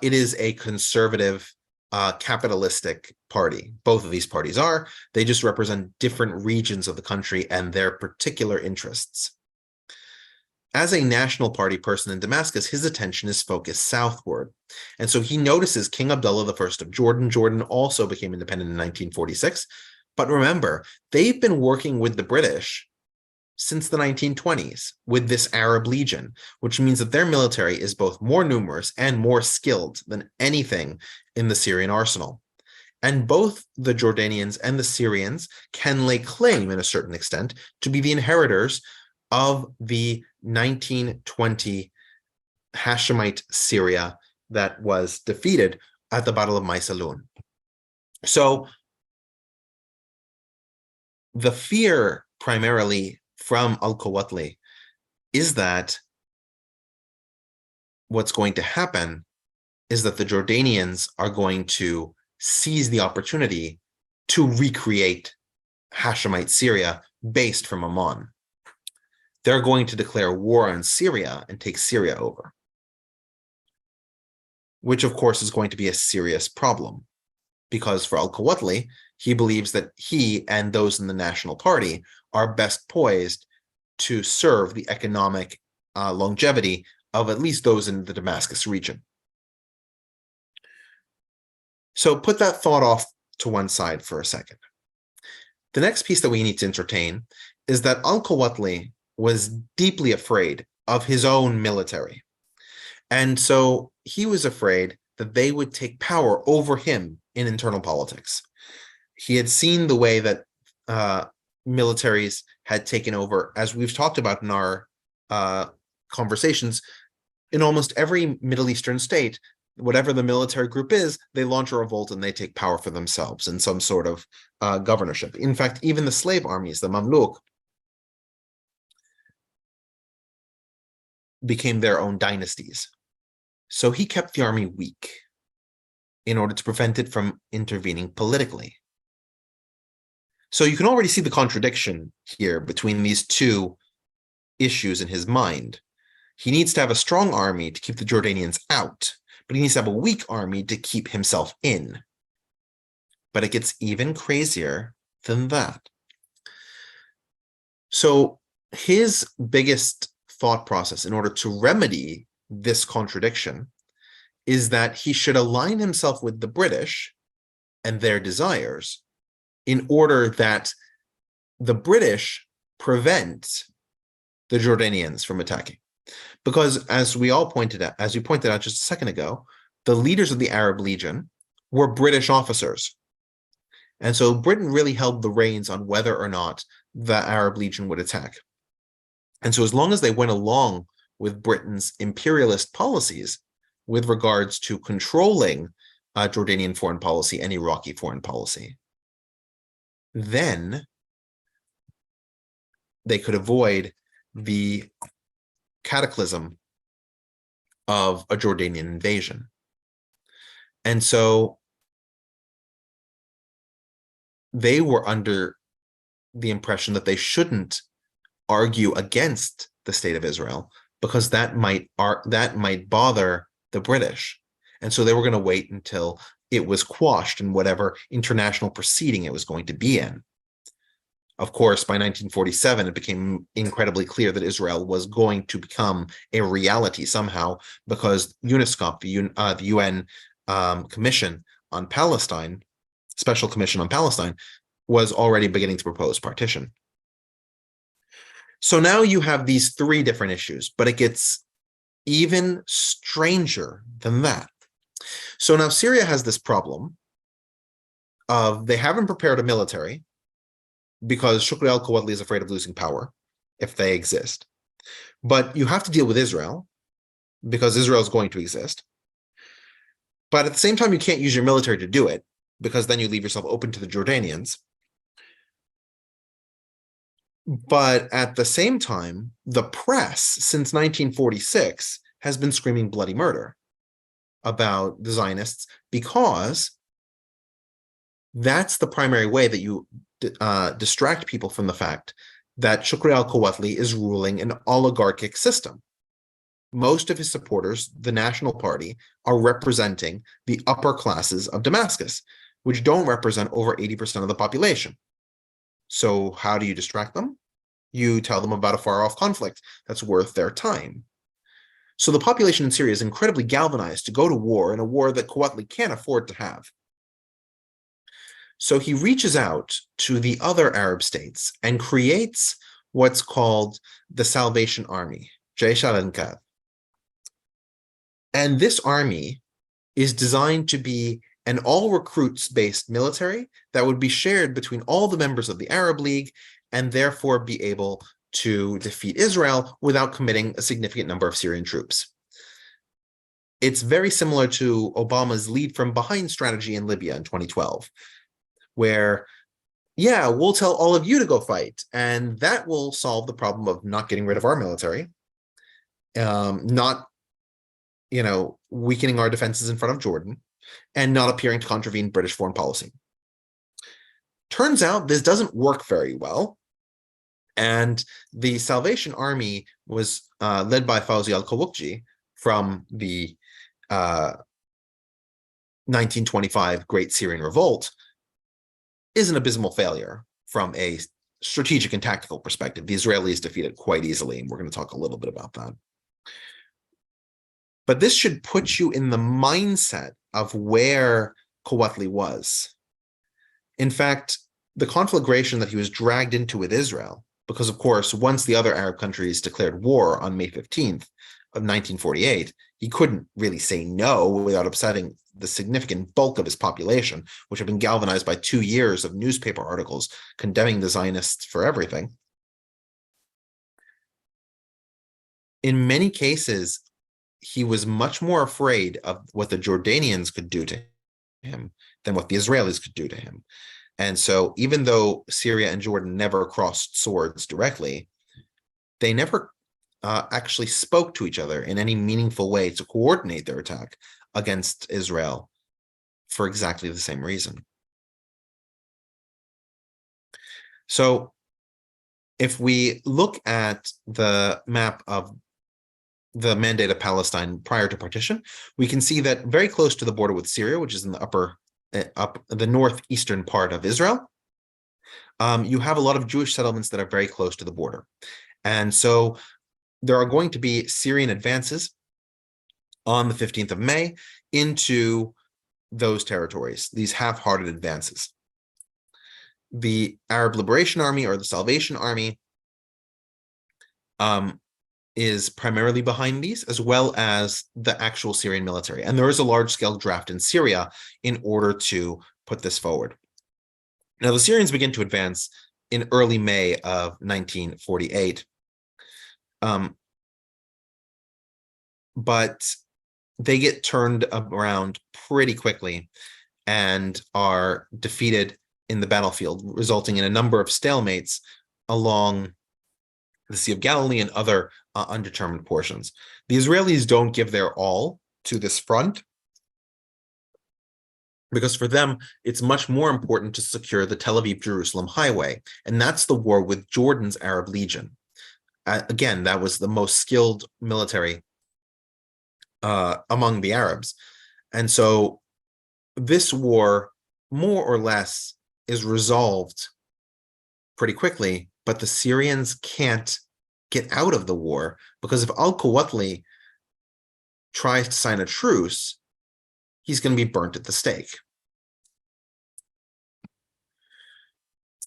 It is a conservative, capitalistic party. Both of these parties are. They just represent different regions of the country and their particular interests. As a national party person in Damascus, his attention is focused southward. And so he notices King Abdullah I of Jordan. Jordan also became independent in 1946. But remember, they've been working with the British since the 1920s with this Arab Legion, which means that their military is both more numerous and more skilled than anything in the Syrian arsenal. And both the Jordanians and the Syrians can lay claim, in a certain extent, to be the inheritors of the 1920 Hashemite Syria that was defeated at the Battle of Maysalun. So the fear primarily from al-Quwatli is that what's going to happen is that the Jordanians are going to seize the opportunity to recreate Hashemite Syria based from Amman. They're going to declare war on Syria and take Syria over, which of course is going to be a serious problem, because for al-Quwatli, he believes that he and those in the National Party are best poised to serve the economic longevity of at least those in the Damascus region. So put that thought off to one side for a second. The next piece that we need to entertain is that al-Quwatli was deeply afraid of his own military. And so he was afraid that they would take power over him in internal politics. He had seen the way that militaries had taken over, as we've talked about in our conversations, in almost every Middle Eastern state. Whatever the military group is, they launch a revolt and they take power for themselves in some sort of governorship. In fact, even the slave armies, the Mamluk, became their own dynasties. So he kept the army weak in order to prevent it from intervening politically. So you can already see the contradiction here between these two issues in his mind. He needs to have a strong army to keep the Jordanians out, but he needs to have a weak army to keep himself in. But it gets even crazier than that. So his biggest thought process in order to remedy this contradiction is that he should align himself with the British and their desires in order that the British prevent the Jordanians from attacking. Because as we pointed out just a second ago, the leaders of the Arab Legion were British officers. And so Britain really held the reins on whether or not the Arab Legion would attack. And so as long as they went along with Britain's imperialist policies with regards to controlling Jordanian foreign policy and Iraqi foreign policy, then they could avoid the cataclysm of a Jordanian invasion. And so they were under the impression that they shouldn't argue against the state of Israel because that might bother the British. And so they were going to wait until it was quashed in whatever international proceeding it was going to be in. Of course, by 1947, it became incredibly clear that Israel was going to become a reality somehow because UNISCOP, the UN Commission on Palestine, Special Commission on Palestine, was already beginning to propose partition. So now you have these three different issues, but it gets even stranger than that. So now Syria has this problem of they haven't prepared a military because Shukri al-Quwatli is afraid of losing power if they exist. But you have to deal with Israel because Israel is going to exist. But at the same time, you can't use your military to do it because then you leave yourself open to the Jordanians. But at the same time, the press since 1946 has been screaming bloody murder about the Zionists because that's the primary way that you distract people from the fact that Shukri al-Quwatli is ruling an oligarchic system. Most of his supporters, the National Party, are representing the upper classes of Damascus, which don't represent over 80% of the population. So how do you distract them? You tell them about a far-off conflict that's worth their time. So the population in Syria is incredibly galvanized to go to war in a war that Quwatli can't afford to have. So he reaches out to the other Arab states and creates what's called the Salvation Army, Jaysh al-Inqadh. And this army is designed to be an all-recruits-based military that would be shared between all the members of the Arab League and therefore be able to defeat Israel without committing a significant number of Syrian troops. It's very similar to Obama's lead from behind strategy in Libya in 2012, where, yeah, we'll tell all of you to go fight, and that will solve the problem of not getting rid of our military, not, weakening our defenses in front of Jordan, and not appearing to contravene British foreign policy. Turns out this doesn't work very well, and the Salvation Army was led by Fawzi al-Qawuqji from the 1925 Great Syrian Revolt, is an abysmal failure from a strategic and tactical perspective. The Israelis defeat it quite easily, and we're going to talk a little bit about that. But this should put you in the mindset of where Quwatli was. In fact, the conflagration that he was dragged into with Israel, because of course, once the other Arab countries declared war on May 15th of 1948, he couldn't really say no without upsetting the significant bulk of his population, which had been galvanized by 2 years of newspaper articles condemning the Zionists for everything. In many cases, he was much more afraid of what the Jordanians could do to him than what the Israelis could do to him. And so even though Syria and Jordan never crossed swords directly, they never actually spoke to each other in any meaningful way to coordinate their attack against Israel for exactly the same reason. So if we look at the map of the Mandate of Palestine prior to partition, we can see that very close to the border with Syria, which is in the the northeastern part of Israel, you have a lot of Jewish settlements that are very close to the border. And so there are going to be Syrian advances on the 15th of May into those territories, these half-hearted advances. The Arab Liberation Army, or the Salvation Army, is primarily behind these, as well as the actual Syrian military. And there is a large-scale draft in Syria in order to put this forward. Now, the Syrians begin to advance in early May of 1948. But they get turned around pretty quickly and are defeated in the battlefield, resulting in a number of stalemates along the Sea of Galilee and other undetermined portions. The Israelis don't give their all to this front because for them, it's much more important to secure the Tel Aviv-Jerusalem highway, and that's the war with Jordan's Arab Legion. Again, that was the most skilled military among the Arabs. And so this war, more or less, is resolved pretty quickly, but the Syrians can't get out of the war because if al-Quwatli tries to sign a truce, he's going to be burnt at the stake.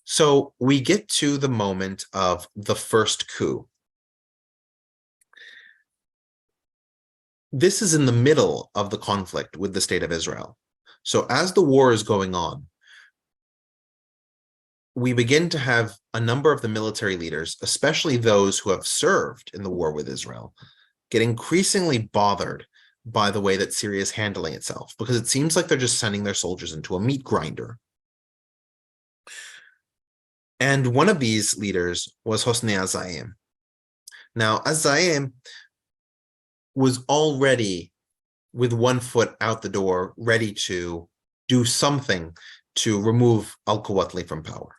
So we get to the moment of the first coup. This is in the middle of the conflict with the State of Israel. So as the war is going on, we begin to have a number of the military leaders, especially those who have served in the war with Israel, get increasingly bothered by the way that Syria is handling itself, because it seems like they're just sending their soldiers into a meat grinder. And one of these leaders was Hosni az-Zaim. Now, az-Zaim was already with one foot out the door, ready to do something to remove al-Quwatli from power.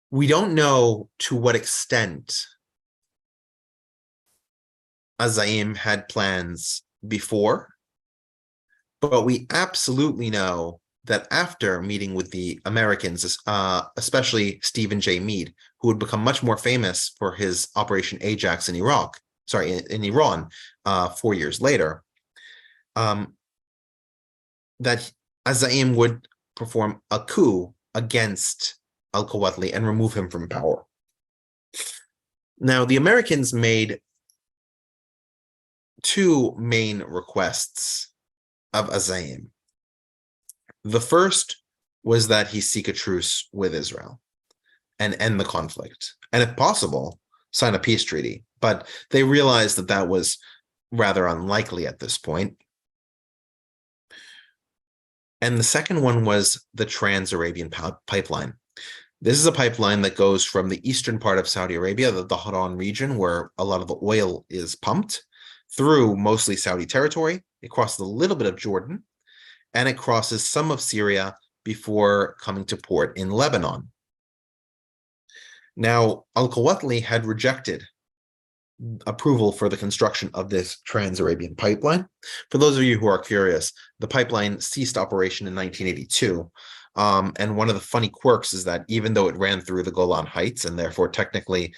We don't know to what extent az-Zaim had plans before, but we absolutely know that after meeting with the Americans, especially Stephen J. Meade, who would become much more famous for his Operation Ajax in in Iran 4 years later, that az-Zaim would perform a coup against al-Quwatli and remove him from power. Now, the Americans made two main requests of az-Zaim. The first was that he seek a truce with Israel and end the conflict, and if possible, sign a peace treaty. But they realized that that was rather unlikely at this point. And the second one was the Trans-Arabian Pipeline. This is a pipeline that goes from the eastern part of Saudi Arabia, the Dhahran region, where a lot of the oil is pumped, through mostly Saudi territory. It crosses a little bit of Jordan, and it crosses some of Syria before coming to port in Lebanon. Now, al-Quwatli had rejected approval for the construction of this Trans-Arabian pipeline. For those of you who are curious, the pipeline ceased operation in 1982. And one of the funny quirks is that even though it ran through the Golan Heights and therefore technically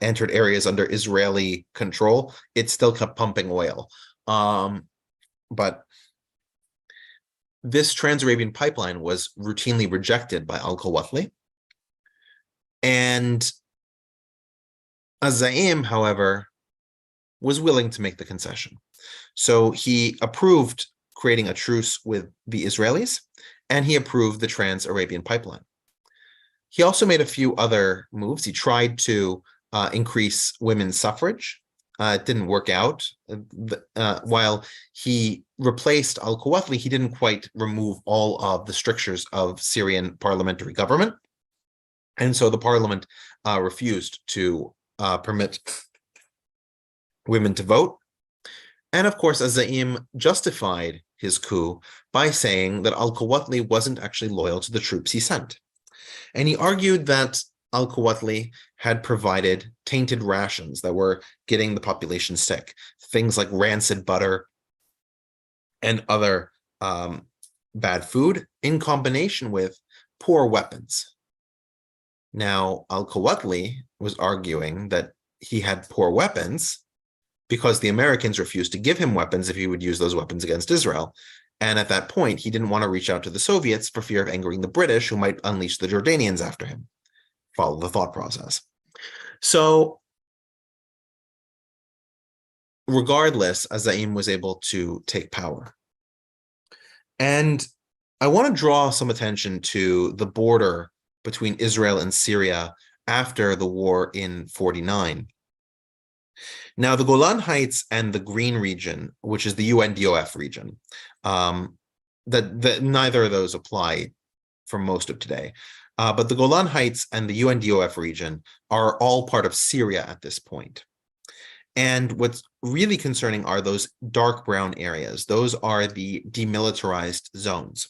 entered areas under Israeli control, it still kept pumping oil. But this Trans-Arabian pipeline was routinely rejected by al-Quwatli. And az-Zaim, however, was willing to make the concession. So he approved creating a truce with the Israelis, and he approved the Trans-Arabian pipeline. He also made a few other moves. He tried to increase women's suffrage. It didn't work out. While he replaced al-Quwatli, he didn't quite remove all of the strictures of Syrian parliamentary government. And so the parliament refused to permit women to vote. And of course, az-Zaim justified his coup by saying that al-Quwatli wasn't actually loyal to the troops he sent. And he argued that al-Quwatli had provided tainted rations that were getting the population sick, things like rancid butter and other bad food, in combination with poor weapons. Now, al-Quwatli was arguing that he had poor weapons because the Americans refused to give him weapons if he would use those weapons against Israel. And at that point, he didn't want to reach out to the Soviets for fear of angering the British, who might unleash the Jordanians after him. Follow the thought process. So regardless, az-Zaim was able to take power. And I want to draw some attention to the border between Israel and Syria after the war in 49. Now, the Golan Heights and the Green region, which is the UNDOF region, that neither of those apply for most of today. But the Golan Heights and the UNDOF region are all part of Syria at this point. And what's really concerning are those dark brown areas. Those are the demilitarized zones.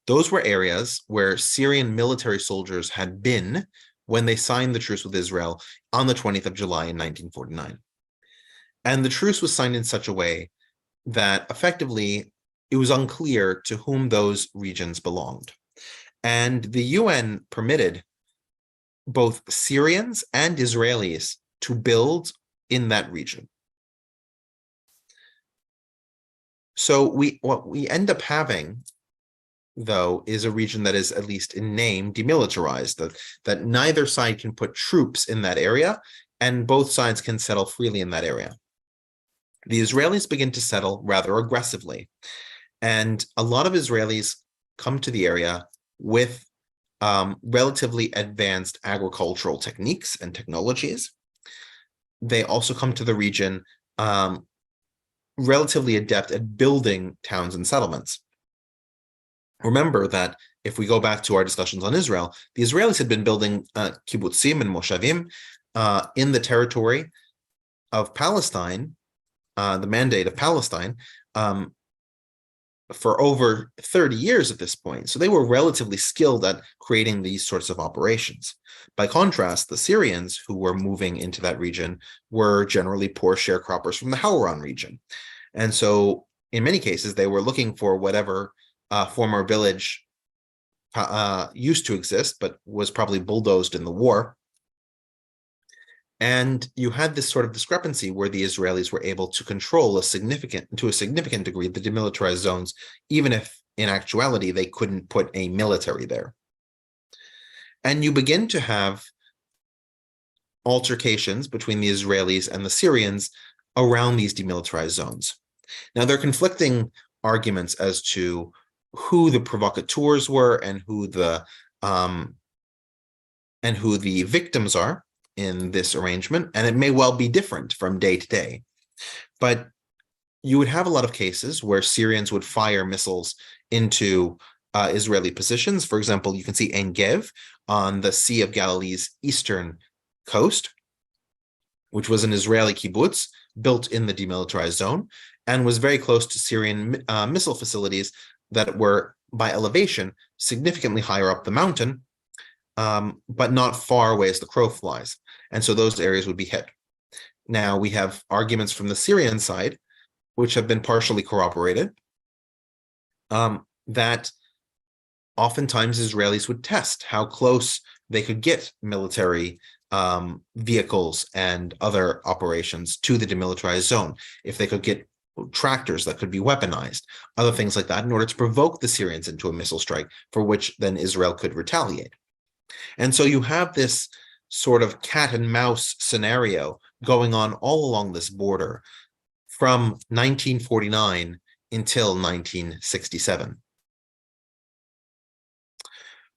Those were areas where Syrian military soldiers had been when they signed the truce with Israel on the 20th of July in 1949. And the truce was signed in such a way that effectively it was unclear to whom those regions belonged. And the UN permitted both Syrians and Israelis to build in that region. So what we end up having, though, is a region that is, at least in name, demilitarized, that neither side can put troops in that area, and both sides can settle freely in that area. The Israelis begin to settle rather aggressively, and a lot of Israelis come to the area with relatively advanced agricultural techniques and technologies. They also come to the region relatively adept at building towns and settlements. Remember that if we go back to our discussions on Israel, the Israelis had been building kibbutzim and moshavim in the territory of Palestine, the Mandate of Palestine, for over 30 years at this point. So they were relatively skilled at creating these sorts of operations. By contrast, the Syrians who were moving into that region were generally poor sharecroppers from the Hauran region. And so in many cases, they were looking for whatever former village used to exist, but was probably bulldozed in the war. And you had this sort of discrepancy where the Israelis were able to control to a significant degree the demilitarized zones, even if in actuality they couldn't put a military there. And you begin to have altercations between the Israelis and the Syrians around these demilitarized zones. Now, there are conflicting arguments as to who the provocateurs were and who the victims are in this arrangement, and it may well be different from day to day. But you would have a lot of cases where Syrians would fire missiles into Israeli positions. For example, you can see Ein Gev on the Sea of Galilee's eastern coast, which was an Israeli kibbutz built in the demilitarized zone and was very close to Syrian missile facilities that were, by elevation, significantly higher up the mountain, but not far away as the crow flies. And so those areas would be hit. Now, we have arguments from the Syrian side, which have been partially corroborated, that oftentimes Israelis would test how close they could get military vehicles and other operations to the demilitarized zone, if they could get tractors that could be weaponized, other things like that, in order to provoke the Syrians into a missile strike, for which then Israel could retaliate. And so you have this sort of cat and mouse scenario going on all along this border from 1949 until 1967.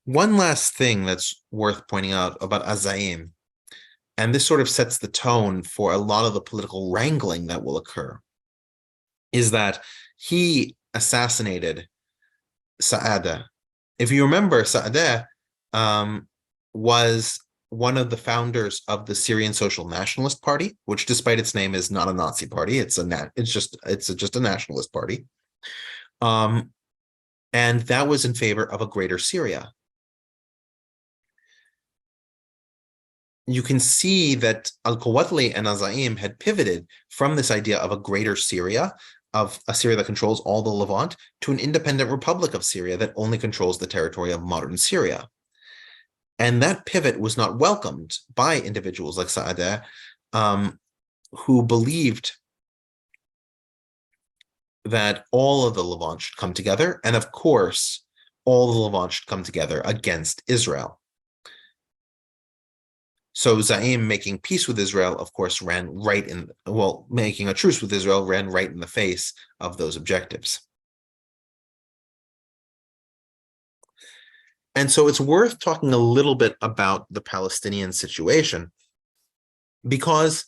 One last thing that's worth pointing out about az-Zaim, and this sort of sets the tone for a lot of the political wrangling that will occur, is that he assassinated Saada. If you remember, Saada was one of the founders of the Syrian Social Nationalist Party, which, despite its name, is not a Nazi party. It's just a nationalist party, and that was in favor of a greater Syria. You can see that al-Quwatli and az-Zaim had pivoted from this idea of a greater Syria, of a Syria that controls all the Levant, to an independent Republic of Syria that only controls the territory of modern Syria. And that pivot was not welcomed by individuals like Saada, who believed that all of the Levant should come together, and of course, all the Levant should come together against Israel. So Zaim, making peace with Israel, of course, making a truce with Israel ran right in the face of those objectives. And so it's worth talking a little bit about the Palestinian situation, because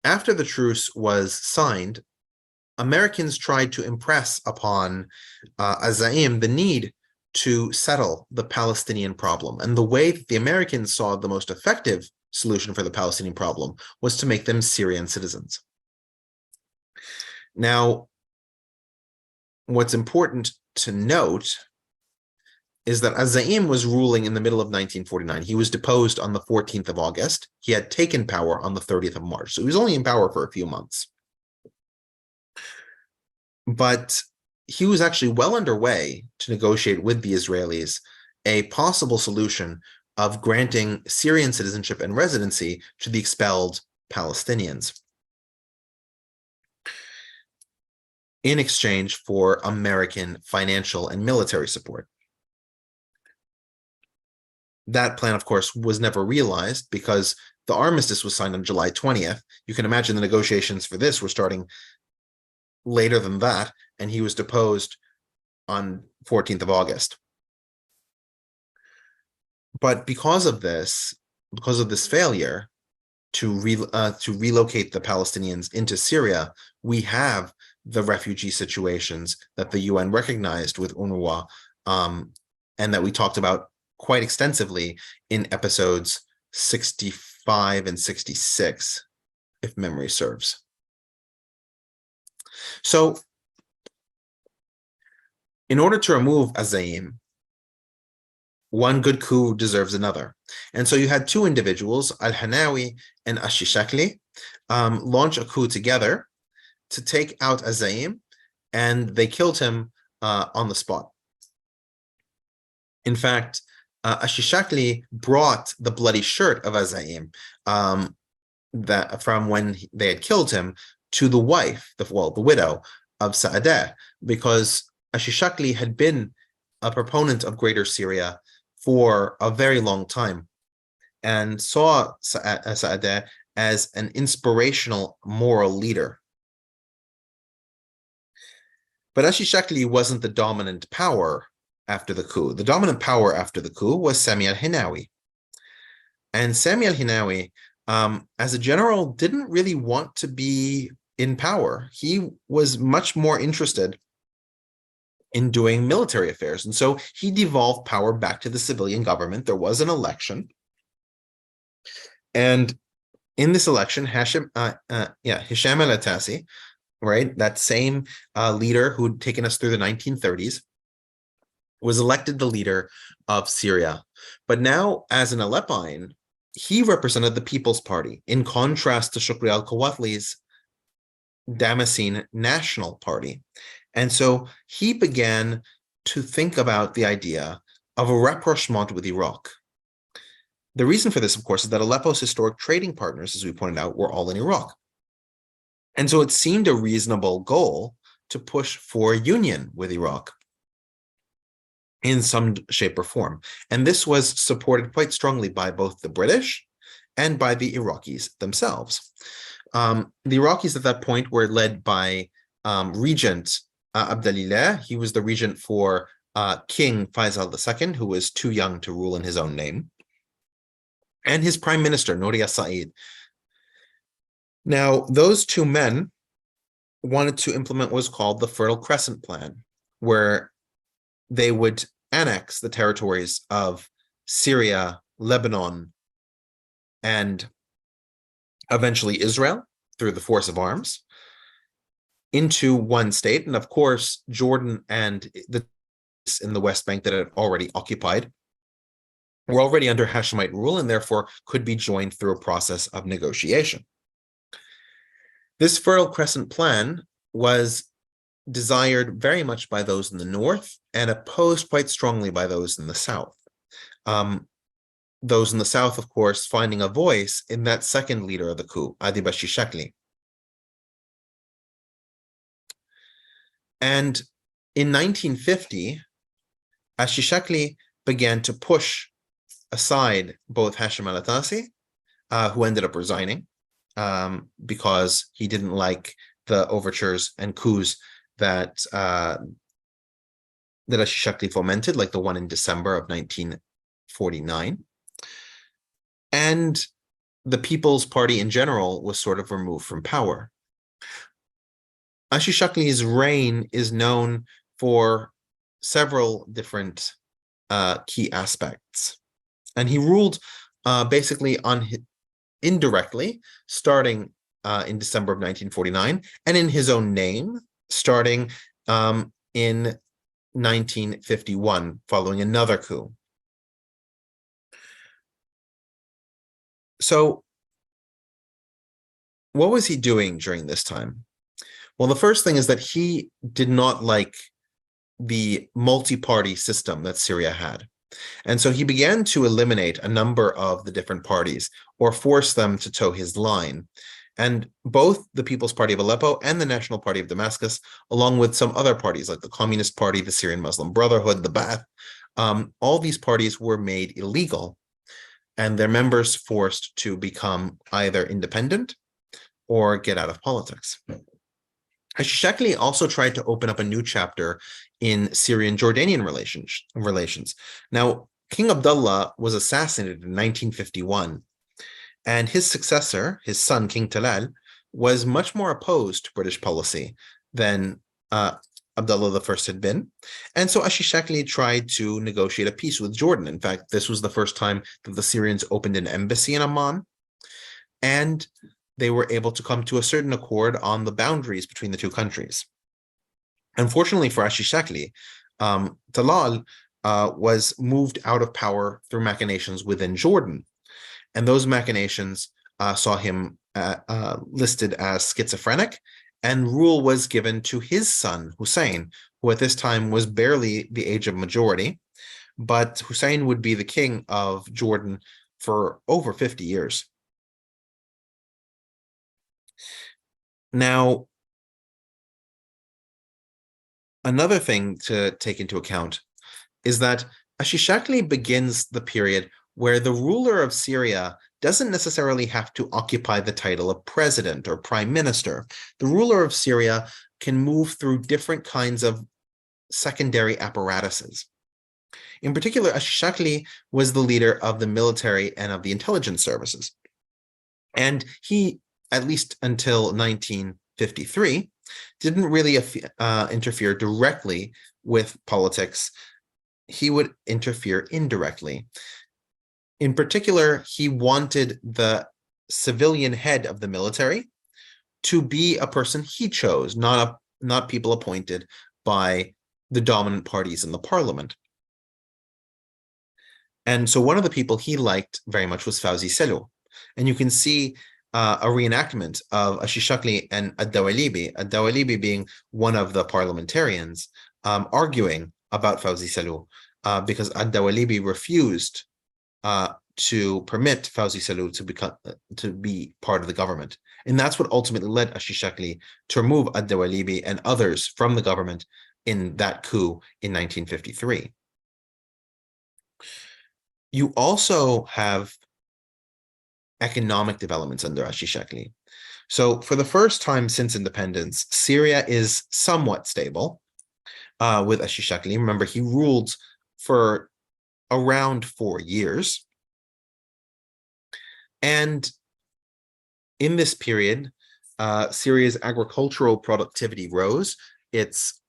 after the truce was signed, Americans tried to impress upon az-Zaim the need to settle the Palestinian problem. And the way that the Americans saw the most effective solution for the Palestinian problem was to make them Syrian citizens. Now, what's important to note is that az-Zaim was ruling in the middle of 1949. He was deposed on the 14th of August. He had taken power on the 30th of March. So he was only in power for a few months. But he was actually well underway to negotiate with the Israelis a possible solution of granting Syrian citizenship and residency to the expelled Palestinians in exchange for American financial and military support. That plan, of course, was never realized because the armistice was signed on July 20th. You can imagine the negotiations for this were starting later than that, and he was deposed on 14th of August. But because of this failure to relocate the Palestinians into Syria, we have the refugee situations that the UN recognized with UNRWA, and that we talked about quite extensively in episodes 65 and 66, if memory serves. So, in order to remove az-Zaim, one good coup deserves another. And so you had two individuals, al-Hanawi and ash-Shishakli, launch a coup together to take out az-Zaim, and they killed him on the spot. In fact, ash-Shishakli brought the bloody shirt of az-Zaim that from when they had killed him to the wife, the widow of Saada, because ash-Shishakli had been a proponent of Greater Syria for a very long time and saw Saada as an inspirational moral leader. But ash-Shishakli wasn't the dominant power after the coup. The dominant power after the coup was Sami al-Hinawi. And Sami al-Hinawi, as a general, didn't really want to be in power. He was much more interested in doing military affairs. And so he devolved power back to the civilian government. There was an election. And in this election, Hisham al-Attasi, right, that same leader who had taken us through the 1930s, was elected the leader of Syria. But now, as an Aleppine, he represented the People's Party, in contrast to Shukri al-Quwatli's Damascene National Party. And so he began to think about the idea of a rapprochement with Iraq. The reason for this, of course, is that Aleppo's historic trading partners, as we pointed out, were all in Iraq. And so it seemed a reasonable goal to push for union with Iraq in some shape or form. And this was supported quite strongly by both the British and by the Iraqis themselves. The Iraqis at that point were led by Regent Abdulhamid. He was the regent for King Faisal II, who was too young to rule in his own name, and his prime minister, Nouri Said. Now, those two men wanted to implement what was called the Fertile Crescent Plan, where they would annex the territories of Syria, Lebanon, and eventually Israel through the force of arms into one state. And of course, Jordan and the in the West Bank that it already occupied were already under Hashemite rule and therefore could be joined through a process of negotiation. This Fertile Crescent Plan was desired very much by those in the north and opposed quite strongly by those in the south. Those in the south, of course, finding a voice in that second leader of the coup, az-Shishakli. And in 1950, as-Shishakli began to push aside both Hashim al-Attasi, who ended up resigning because he didn't like the overtures and coups that as-Shishakli fomented, like the one in December of 1949. And the People's Party in general was sort of removed from power. Ash-Shishakli's reign is known for several different key aspects. And he ruled basically indirectly, starting in December of 1949, and in his own name, starting in 1951, following another coup. So what was he doing during this time? Well, the first thing is that he did not like the multi-party system that Syria had. And so he began to eliminate a number of the different parties or force them to toe his line. And both the People's Party of Aleppo and the National Party of Damascus, along with some other parties like the Communist Party, the Syrian Muslim Brotherhood, the Ba'ath, all these parties were made illegal and their members forced to become either independent or get out of politics. Shishakli also tried to open up a new chapter in Syrian-Jordanian relations. Now, King Abdullah was assassinated in 1951, and his successor, his son, King Talal, was much more opposed to British policy than Abdullah I had been. And so Shishakli tried to negotiate a peace with Jordan. In fact, this was the first time that the Syrians opened an embassy in Amman, and they were able to come to a certain accord on the boundaries between the two countries. Unfortunately for Shishakli, Talal was moved out of power through machinations within Jordan. And those machinations saw him listed as schizophrenic, and rule was given to his son, Hussein, who at this time was barely the age of majority. But Hussein would be the king of Jordan for over 50 years. Now, another thing to take into account is that Shishakli begins the period where the ruler of Syria doesn't necessarily have to occupy the title of president or prime minister. The ruler of Syria can move through different kinds of secondary apparatuses. In particular, Shishakli was the leader of the military and of the intelligence services. And he, at least until 1953, didn't really interfere directly with politics. He would interfere indirectly. In particular, he wanted the civilian head of the military to be a person he chose, not people appointed by the dominant parties in the parliament. And so one of the people he liked very much was Fawzi Selu. And you can see a reenactment of Shishakli and ad-Dawalibi being one of the parliamentarians, arguing about Fawzi Selu because ad-Dawalibi refused to permit Fawzi Salou to be part of the government. And that's what ultimately led ash-Shishakli to remove ad-Dawalibi and others from the government in that coup in 1953. You also have economic developments under ash-Shishakli. So for the first time since independence, Syria is somewhat stable with ash-Shishakli. Remember, he ruled for around 4 years. And in this period, Syria's agricultural productivity rose, its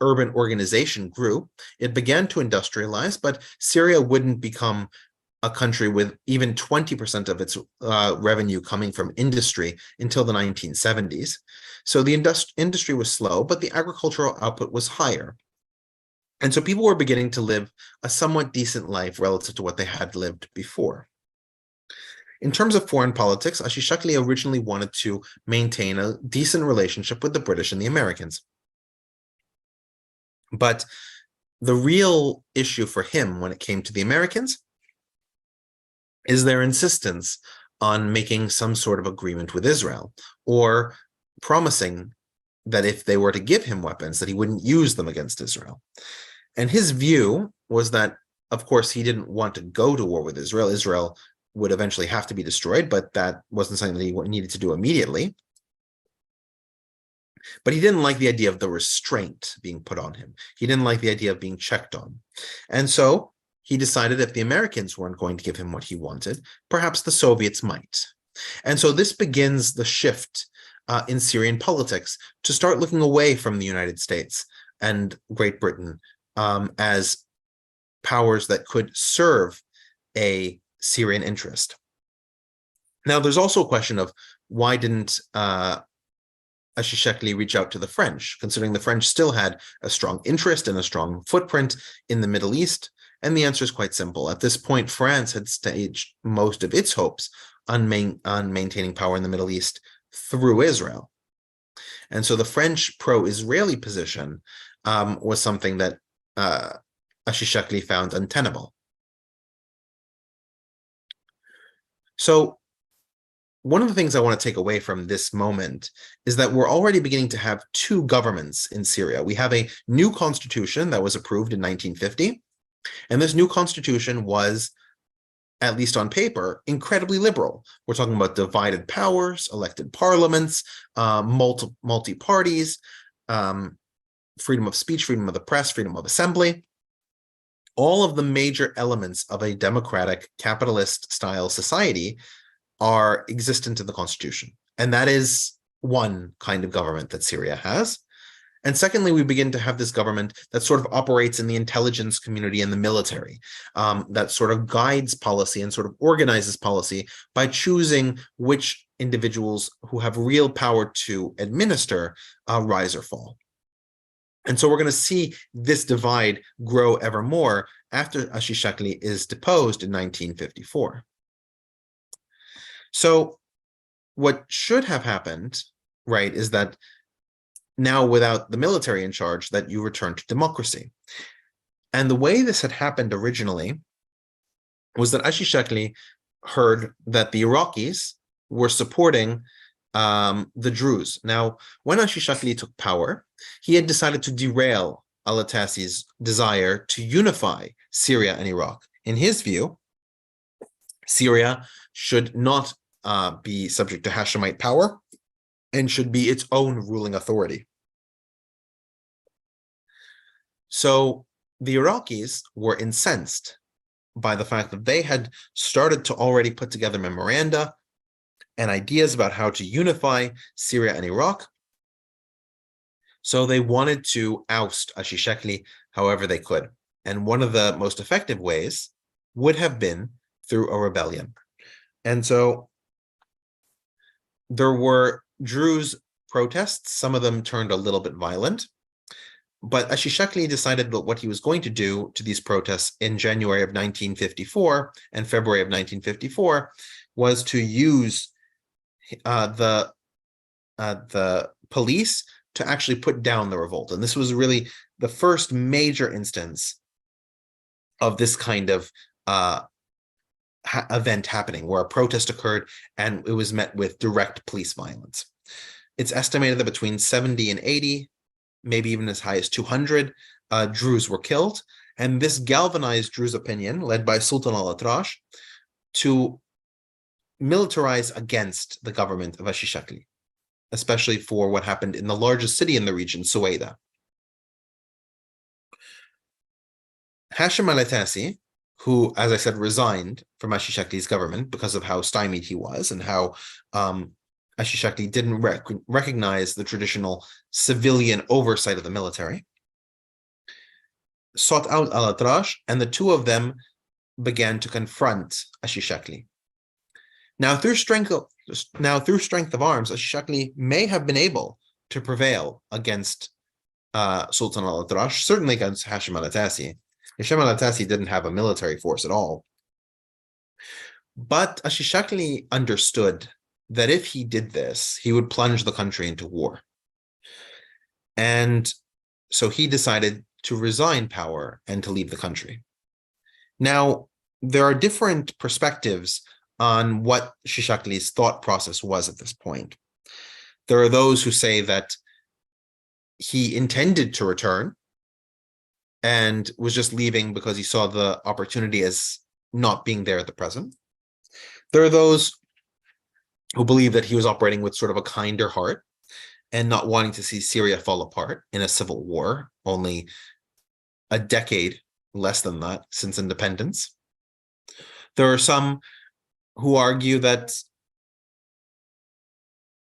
urban organization grew, it began to industrialize, but Syria wouldn't become a country with even 20% of its revenue coming from industry until the 1970s. So the industry was slow, but the agricultural output was higher. And so people were beginning to live a somewhat decent life relative to what they had lived before. In terms of foreign politics, ash-Shishakli originally wanted to maintain a decent relationship with the British and the Americans. But the real issue for him when it came to the Americans is their insistence on making some sort of agreement with Israel, or promising that if they were to give him weapons, that he wouldn't use them against Israel. And his view was that, of course, he didn't want to go to war with Israel. Israel would eventually have to be destroyed, but that wasn't something that he needed to do immediately. But he didn't like the idea of the restraint being put on him. He didn't like the idea of being checked on. And so he decided if the Americans weren't going to give him what he wanted, perhaps the Soviets might. And so this begins the shift in Syrian politics to start looking away from the United States and Great Britain as powers that could serve a Syrian interest. Now, there's also a question of why didn't ash-Shishakli reach out to the French, considering the French still had a strong interest and a strong footprint in the Middle East? And the answer is quite simple. At this point, France had staged most of its hopes on maintaining power in the Middle East through Israel. And so the French pro-Israeli position was something that ash-Shishakli found untenable. So one of the things I want to take away from this moment is that we're already beginning to have two governments in Syria. We have a new constitution that was approved in 1950, and this new constitution was, at least on paper, incredibly liberal. We're talking about divided powers, elected parliaments, multi-parties, freedom of speech, freedom of the press, freedom of assembly. All of the major elements of a democratic capitalist-style society are existent in the constitution. And that is one kind of government that Syria has. And secondly, we begin to have this government that sort of operates in the intelligence community and the military, that sort of guides policy and sort of organizes policy by choosing which individuals who have real power to administer rise or fall. And so we're going to see this divide grow ever more after ash-Shishakli is deposed in 1954. So what should have happened, right, is that now without the military in charge, that you return to democracy. And the way this had happened originally was that ash-Shishakli heard that the Iraqis were supporting the Druze. Now, when ash-Shishakli took power, he had decided to derail al-Attasi's desire to unify Syria and Iraq. In his view, Syria should not be subject to Hashemite power and should be its own ruling authority. So the Iraqis were incensed by the fact that they had started to already put together memoranda and ideas about how to unify Syria and Iraq. So they wanted to oust ash-Shishakli however they could. And one of the most effective ways would have been through a rebellion. And so there were Druze protests. Some of them turned a little bit violent. But ash-Shishakli decided that what he was going to do to these protests in January of 1954 and February of 1954 was to use the police to actually put down the revolt. And this was really the first major instance of this kind of event happening where a protest occurred and it was met with direct police violence. It's estimated that between 70 and 80, maybe even as high as 200, Druze were killed. And this galvanized Druze opinion, led by Sultan al-Atrash, to militarize against the government of ash-Shishakli, especially for what happened in the largest city in the region, Suwaida. Hashim al-Attasi, who, as I said, resigned from ash-Shishakli's government because of how stymied he was and how ash-Shishakli didn't recognize the traditional civilian oversight of the military, sought out al-Atrash, and the two of them began to confront ash-Shishakli. Now, through strength of arms, ash-Shishakli may have been able to prevail against Sultan al-Atrash, certainly against Hashim al-Attasi. Hashim al-Attasi didn't have a military force at all. But ash-Shishakli understood that if he did this, he would plunge the country into war. And so he decided to resign power and to leave the country. Now, there are different perspectives on what Shishakli's thought process was at this point. There are those who say that he intended to return and was just leaving because he saw the opportunity as not being there at the present. There are those who believe that he was operating with sort of a kinder heart and not wanting to see Syria fall apart in a civil war, only a decade less than that since independence. There are some who argue that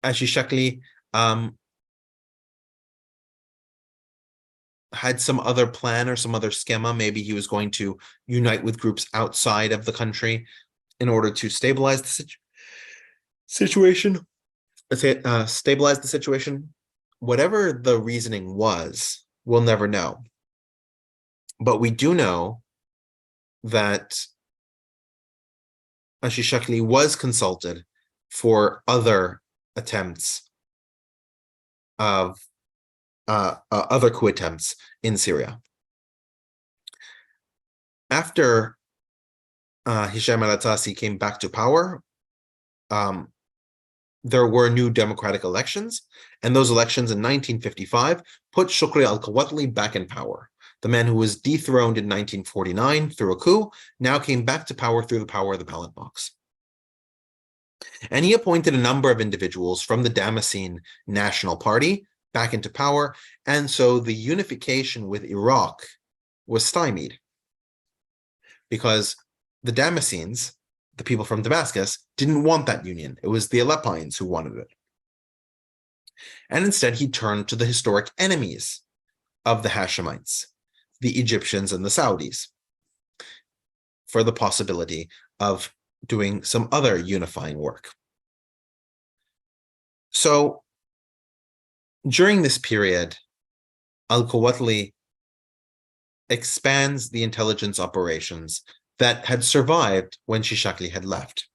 ash-Shishakli had some other plan or some other schema. Maybe he was going to unite with groups outside of the country in order to stabilize the situation. Whatever the reasoning was, we'll never know. But we do know that ash-Shishakli was consulted for other attempts of other coup attempts in Syria. After Hisham al-Attasi came back to power, there were new democratic elections, and those elections in 1955 put Shukri al-Quwatli back in power. The man who was dethroned in 1949 through a coup now came back to power through the power of the ballot box. And he appointed a number of individuals from the Damascene National Party back into power, and so the unification with Iraq was stymied because the Damascenes, the people from Damascus, didn't want that union. It was the Aleppines who wanted it. And instead he turned to the historic enemies of the Hashemites, the Egyptians and the Saudis, for the possibility of doing some other unifying work. So during this period, al-Quwatli expands the intelligence operations that had survived when Shishakli had left.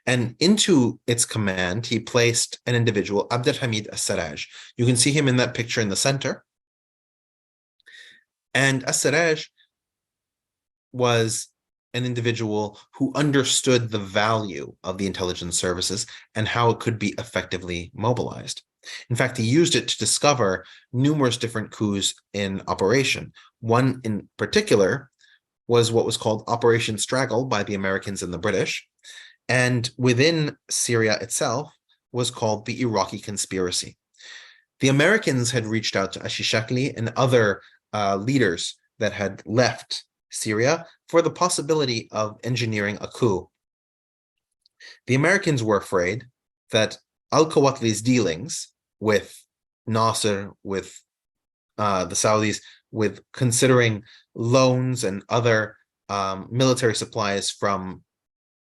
And into its command, he placed an individual, Abdulhamid as-Sarraj. You can see him in that picture in the center. And as-Sarraj was an individual who understood the value of the intelligence services and how it could be effectively mobilized. In fact, he used it to discover numerous different coups in operation. One in particular was what was called Operation Straggle by the Americans and the British, and within Syria itself was called the Iraqi Conspiracy. The Americans had reached out to ash-Shishakli and other leaders that had left Syria for the possibility of engineering a coup. The Americans were afraid that al-Quwatli's dealings with Nasser, with the Saudis, with considering loans and other military supplies from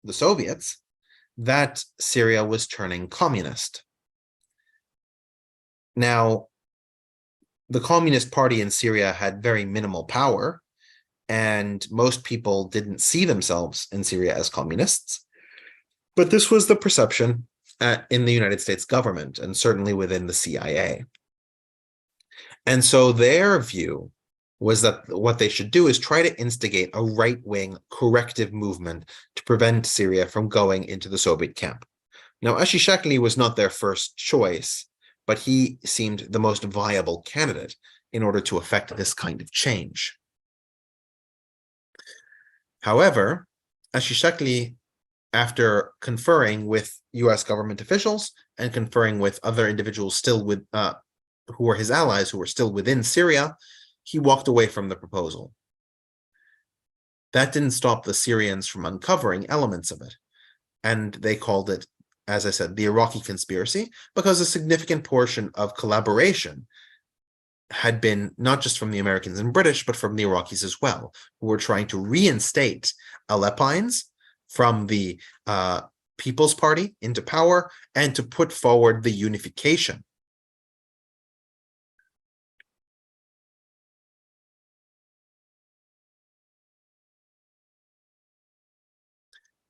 the Soviets, that Syria was turning communist. Now, the Communist Party in Syria had very minimal power, and most people didn't see themselves in Syria as communists. But this was the perception in the United States government, and certainly within the CIA. And so their view was that what they should do is try to instigate a right-wing corrective movement to prevent Syria from going into the Soviet camp. Now, ash-Shishakli was not their first choice, but he seemed the most viable candidate in order to effect this kind of change. However, ash-Shishakli, after conferring with US government officials and conferring with other individuals still with who were his allies, who were still within Syria, he walked away from the proposal. That didn't stop the Syrians from uncovering elements of it, and they called it, as I said, the Iraqi conspiracy, because a significant portion of collaboration had been not just from the Americans and British, but from the Iraqis as well, who were trying to reinstate Alepines from the People's Party into power and to put forward the unification.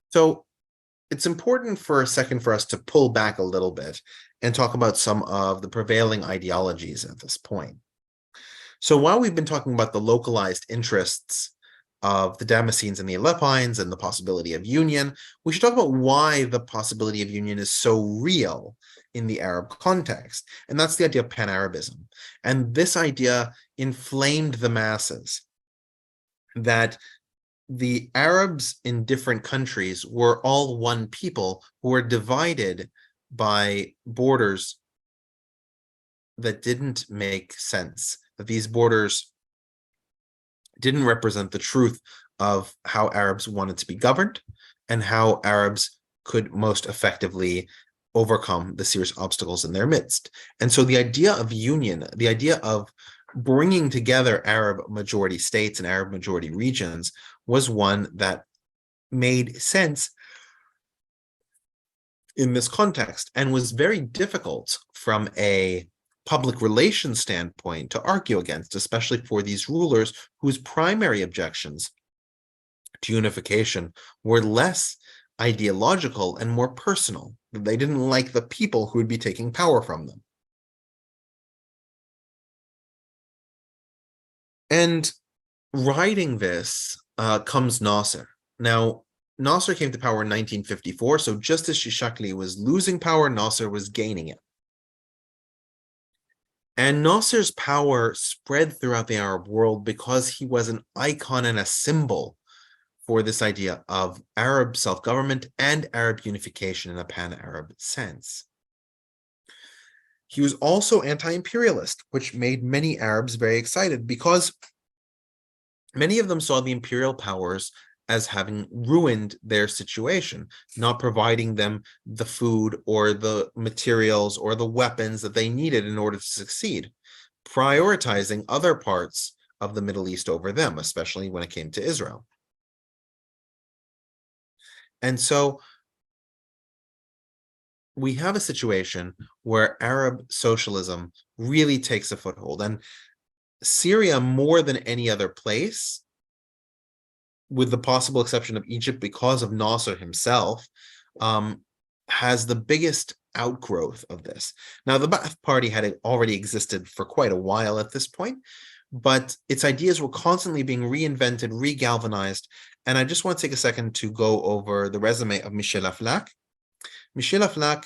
So it's important for a second for us to pull back a little bit and talk about some of the prevailing ideologies at this point. So while we've been talking about the localized interests of the Damascenes and the Alepines and the possibility of union, we should talk about why the possibility of union is so real in the Arab context. And that's the idea of pan-Arabism. And this idea inflamed the masses, that the Arabs in different countries were all one people who were divided by borders that didn't make sense, that these borders didn't represent the truth of how Arabs wanted to be governed and how Arabs could most effectively overcome the serious obstacles in their midst. And so the idea of union, the idea of bringing together Arab majority states and Arab majority regions was one that made sense in this context and was very difficult from a public relations standpoint to argue against, especially for these rulers whose primary objections to unification were less ideological and more personal. They didn't like the people who would be taking power from them. And riding this comes Nasser. Now, Nasser came to power in 1954, so just as Shishakli was losing power, Nasser was gaining it. And Nasser's power spread throughout the Arab world because he was an icon and a symbol for this idea of Arab self-government and Arab unification in a pan-Arab sense. He was also anti-imperialist, which made many Arabs very excited because many of them saw the imperial powers as having ruined their situation, not providing them the food or the materials or the weapons that they needed in order to succeed, prioritizing other parts of the Middle East over them, especially when it came to Israel. And so we have a situation where Arab socialism really takes a foothold, and Syria, more than any other place, with the possible exception of Egypt because of Nasser himself, has the biggest outgrowth of this. Now, the Ba'ath Party had already existed for quite a while at this point, but its ideas were constantly being reinvented, regalvanized, and I just want to take a second to go over the resume of Michel Aflaq. Michel Aflaq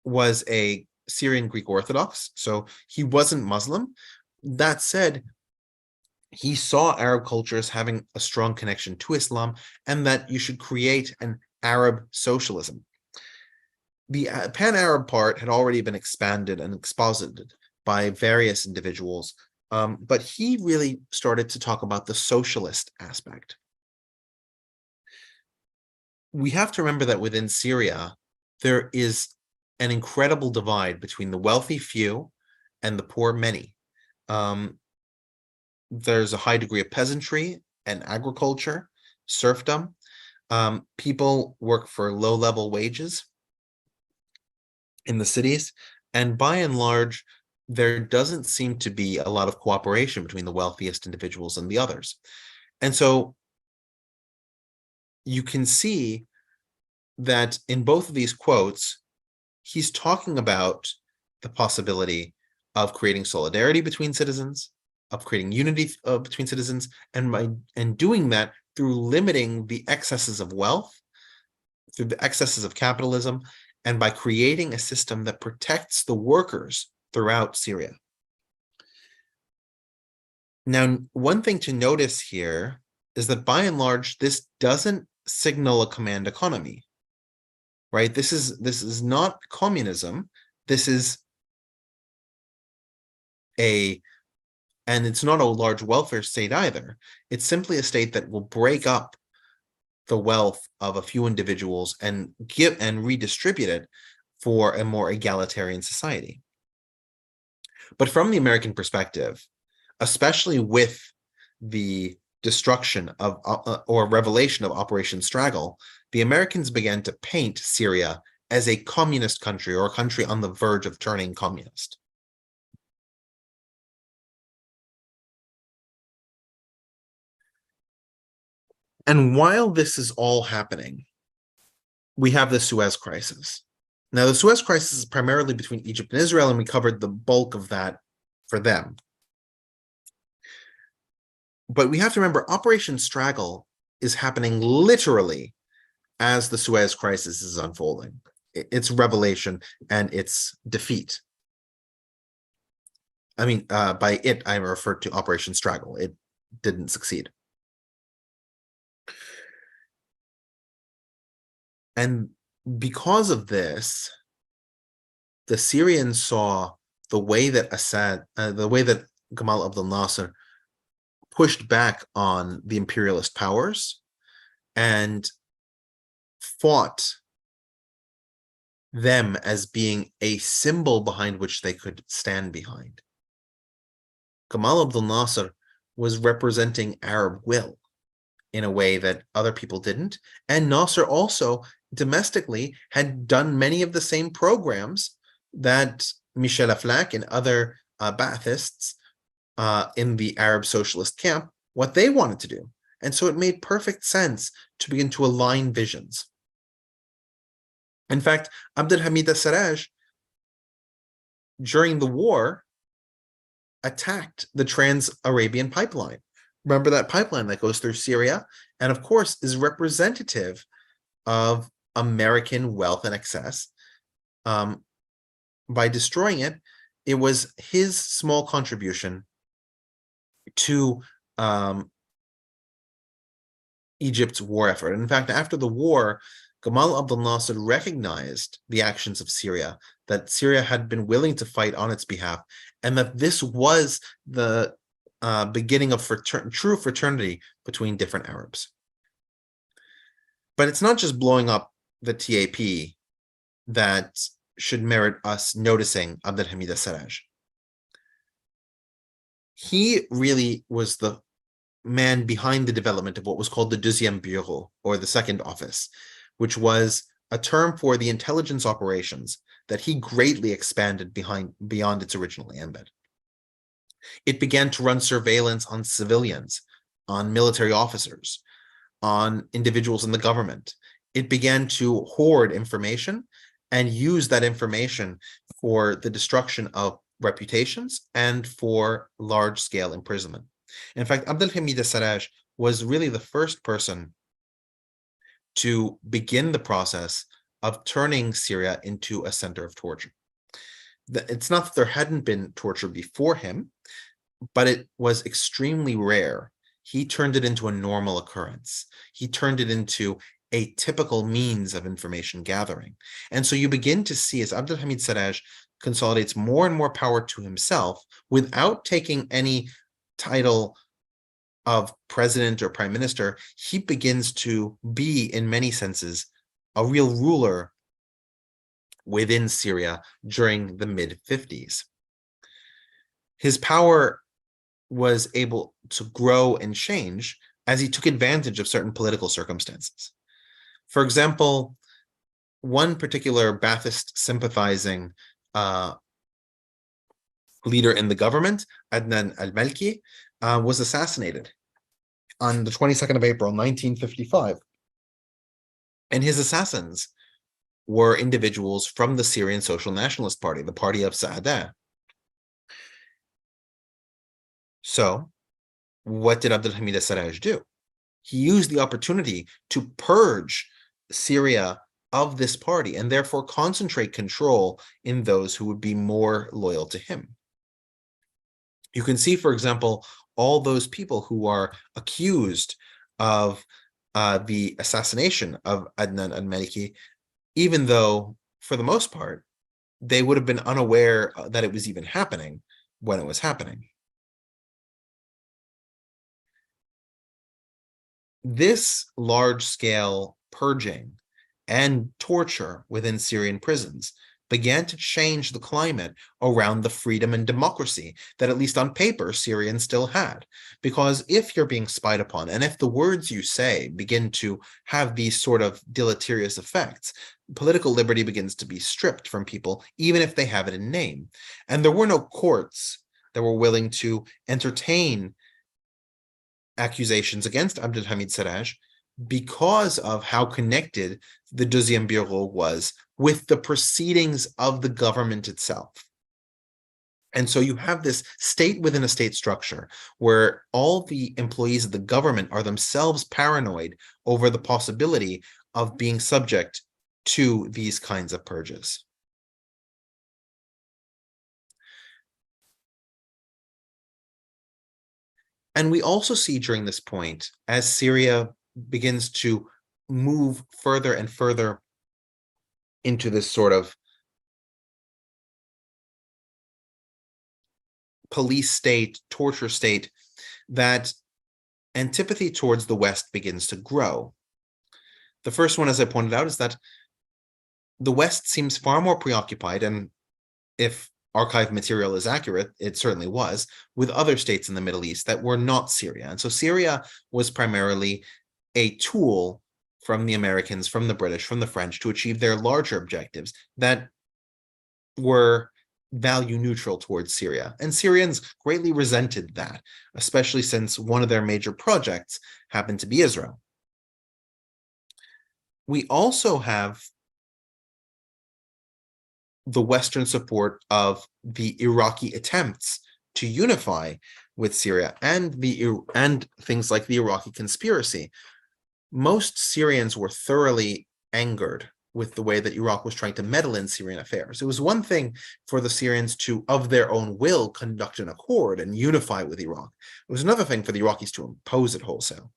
was a Syrian Greek Orthodox, so he wasn't Muslim. That said, he saw Arab culture as having a strong connection to Islam and that you should create an Arab socialism. The pan-Arab part had already been expanded and exposited by various individuals, but he really started to talk about the socialist aspect. We have to remember that within Syria, there is an incredible divide between the wealthy few and the poor many. There's a high degree of peasantry and agriculture, serfdom. People work for low-level wages in the cities, and by and large, there doesn't seem to be a lot of cooperation between the wealthiest individuals and the others. And so you can see that in both of these quotes, he's talking about the possibility of creating solidarity between citizens, of creating unity between citizens, and doing that through limiting the excesses of wealth, through the excesses of capitalism, and by creating a system that protects the workers throughout Syria. Now, one thing to notice here is that by and large, this doesn't signal a command economy, right? This is not communism. This is and it's not a large welfare state either. It's simply a state that will break up the wealth of a few individuals and redistribute it for a more egalitarian society. But from the American perspective, especially with the destruction of or revelation of Operation Straggle, the Americans began to paint Syria as a communist country, or a country on the verge of turning communist. And while this is all happening, we have the Suez Crisis. Now, the Suez Crisis is primarily between Egypt and Israel, and we covered the bulk of that for them. But we have to remember, Operation Straggle is happening literally as the Suez Crisis is unfolding. Its revelation and its defeat. I mean, by it, I refer to Operation Straggle. It didn't succeed. And because of this, the Syrians saw the way that Gamal Abdel Nasser pushed back on the imperialist powers and fought them as being a symbol behind which they could stand behind. Gamal Abdel Nasser was representing Arab will in a way that other people didn't. And Nasser also domestically had done many of the same programs that Michel Aflaq and other Baathists in the Arab socialist camp, what they wanted to do. And so it made perfect sense to begin to align visions. In fact, Abdulhamid as-Sarraj, during the war, attacked the Trans-Arabian pipeline. Remember that pipeline that goes through Syria, and of course is representative of American wealth and excess. By destroying it, it was his small contribution to Egypt's war effort. And in fact, after the war, Gamal Abdel Nasser recognized the actions of Syria, that Syria had been willing to fight on its behalf, and that this was the beginning of true fraternity between different Arabs. But it's not just blowing up the TAP that should merit us noticing Abdulhamid as-Sarraj. He really was the man behind the development of what was called the Deuxième Bureau, or the second office, which was a term for the intelligence operations that he greatly expanded beyond its original ambit. It began to run surveillance on civilians, on military officers, on individuals in the government. It began to hoard information and use that information for the destruction of reputations and for large-scale imprisonment. In fact, Abdulhamid as-Sarraj was really the first person to begin the process of turning Syria into a center of torture. It's not that there hadn't been torture before him, but it was extremely rare. He turned it into a normal occurrence. He turned it into a typical means of information gathering. And so you begin to see, as Abdulhamid as-Sarraj consolidates more and more power to himself without taking any title of president or prime minister, he begins to be, in many senses, a real ruler within Syria during the mid-50s. His power was able to grow and change as he took advantage of certain political circumstances. For example, one particular Ba'athist sympathizing leader in the government, Adnan al-Malki, was assassinated on the 22nd of April, 1955. And his assassins were individuals from the Syrian Social Nationalist Party, the party of Sa'adah. So what did Abdulhamid as-Sarraj do? He used the opportunity to purge Syria of this party and therefore concentrate control in those who would be more loyal to him. You can see, for example, all those people who are accused of the assassination of Adnan al-Maliki, even though, for the most part, they would have been unaware that it was even happening when it was happening. This large-scale purging and torture within Syrian prisons began to change the climate around the freedom and democracy that, at least on paper, Syrians still had. Because if you're being spied upon, and if the words you say begin to have these sort of deleterious effects, political liberty begins to be stripped from people, even if they have it in name. And there were no courts that were willing to entertain accusations against Abdulhamid Sarraj because of how connected the Deuxième Bureau was with the proceedings of the government itself. And so you have this state within a state structure where all the employees of the government are themselves paranoid over the possibility of being subject to these kinds of purges. And we also see during this point, as Syria begins to move further and further into this sort of police state, torture state, that antipathy towards the West begins to grow. The first one, as I pointed out, is that the West seems far more preoccupied, and if archive material is accurate, it certainly was, with other states in the Middle East that were not Syria. And so Syria was primarily a tool from the Americans, from the British, from the French to achieve their larger objectives that were value neutral towards Syria. And Syrians greatly resented that, especially since one of their major projects happened to be Israel. We also have the Western support of the Iraqi attempts to unify with Syria and things like the Iraqi conspiracy. Most Syrians were thoroughly angered with the way that Iraq was trying to meddle in Syrian affairs. It was one thing for the Syrians to, of their own will, conduct an accord and unify with Iraq. It was another thing for the Iraqis to impose it wholesale.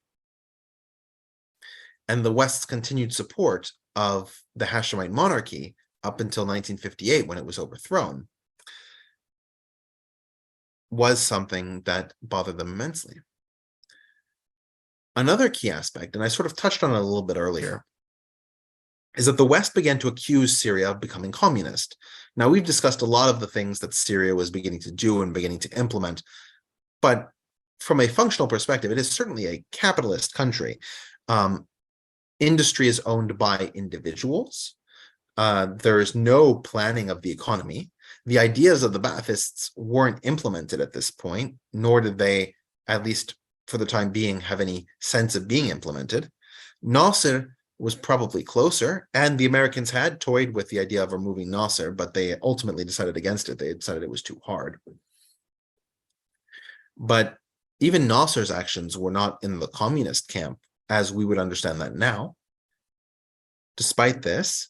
And the West's continued support of the Hashemite monarchy up until 1958, when it was overthrown, was something that bothered them immensely. Another key aspect, and I sort of touched on it a little bit earlier, is that the West began to accuse Syria of becoming communist. Now, we've discussed a lot of the things that Syria was beginning to do and beginning to implement, but from a functional perspective, it is certainly a capitalist country. Industry is owned by individuals. There is no planning of the economy. The ideas of the Baathists weren't implemented at this point, nor did they, at least for the time being, have any sense of being implemented. Nasser was probably closer, and the Americans had toyed with the idea of removing Nasser, but they ultimately decided against it. They decided it was too hard. But even Nasser's actions were not in the communist camp, as we would understand that now. Despite this,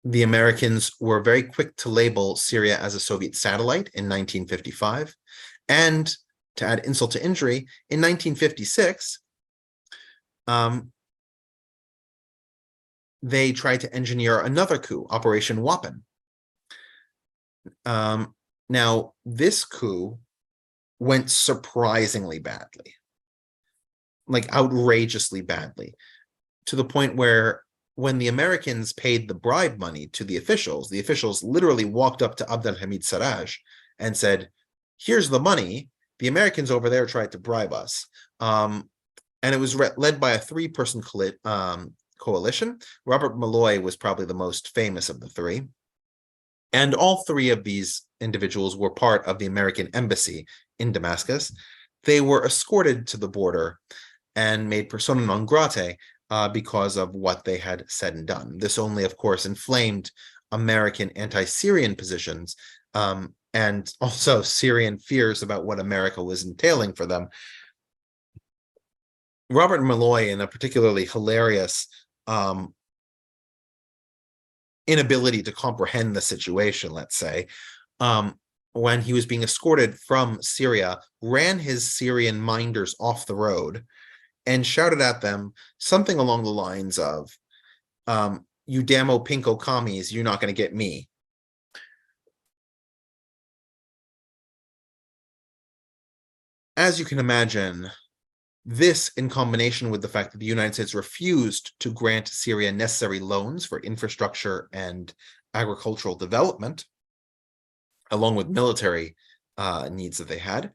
the Americans were very quick to label Syria as a Soviet satellite in 1955. And to add insult to injury, in 1956, they tried to engineer another coup, Operation Wapen. Now, this coup went surprisingly badly, like outrageously badly, to the point where when the Americans paid the bribe money to the officials literally walked up to Abdulhamid Sarraj and said, "Here's the money. The Americans over there tried to bribe us." And it was led by a three-person coalition. Robert Malloy was probably the most famous of the three. And all three of these individuals were part of the American embassy in Damascus. They were escorted to the border and made persona non grata because of what they had said and done. This only, of course, inflamed American anti-Syrian positions and also Syrian fears about what America was entailing for them. Robert Malloy, in a particularly hilarious inability to comprehend the situation, let's say, when he was being escorted from Syria, ran his Syrian minders off the road and shouted at them something along the lines of, you damn old pinko commies, you're not going to get me. As you can imagine, this, in combination with the fact that the United States refused to grant Syria necessary loans for infrastructure and agricultural development, along with military needs that they had,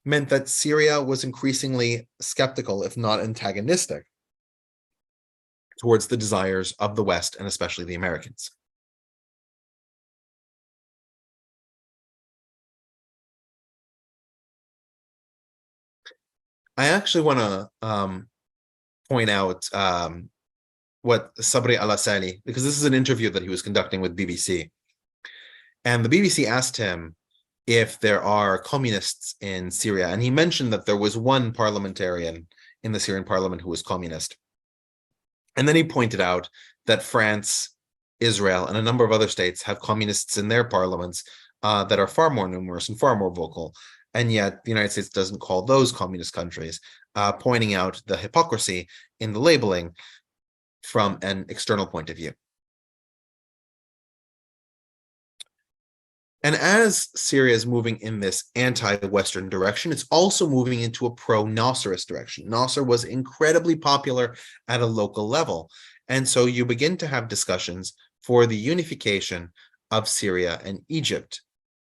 meant that Syria was increasingly skeptical, if not antagonistic, towards the desires of the West and especially the Americans. I actually want to point out what Sabri al-Assali, because this is an interview that he was conducting with BBC. And the BBC asked him if there are communists in Syria. And he mentioned that there was one parliamentarian in the Syrian parliament who was communist. And then he pointed out that France, Israel, and a number of other states have communists in their parliaments that are far more numerous and far more vocal. And yet the United States doesn't call those communist countries, pointing out the hypocrisy in the labeling from an external point of view. And as Syria is moving in this anti-Western direction, it's also moving into a pro-Nasserist direction. Nasser was incredibly popular at a local level. And so you begin to have discussions for the unification of Syria and Egypt.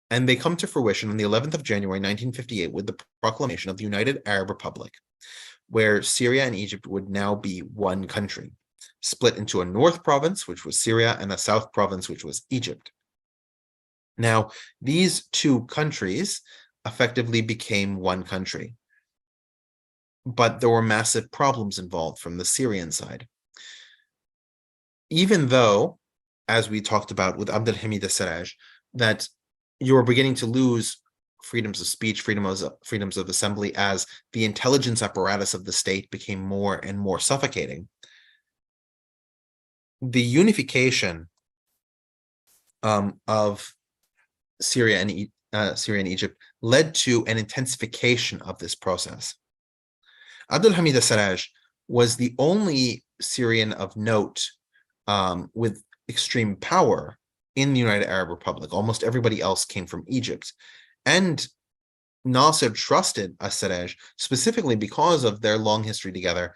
And they come to fruition on the 11th of January, 1958, with the proclamation of the United Arab Republic, where Syria and Egypt would now be one country, split into a north province, which was Syria, and a south province, which was Egypt. Now, these two countries effectively became one country, but there were massive problems involved from the Syrian side. Even though, as we talked about with Abdulhamid as-Sarraj, that you were beginning to lose freedoms of speech, freedoms of assembly, as the intelligence apparatus of the state became more and more suffocating, the unification of Syria and Egypt led to an intensification of this process. Abdulhamid as-Sarraj was the only Syrian of note with extreme power in the United Arab Republic. Almost everybody else came from Egypt. And Nasser trusted as-Sarraj specifically because of their long history together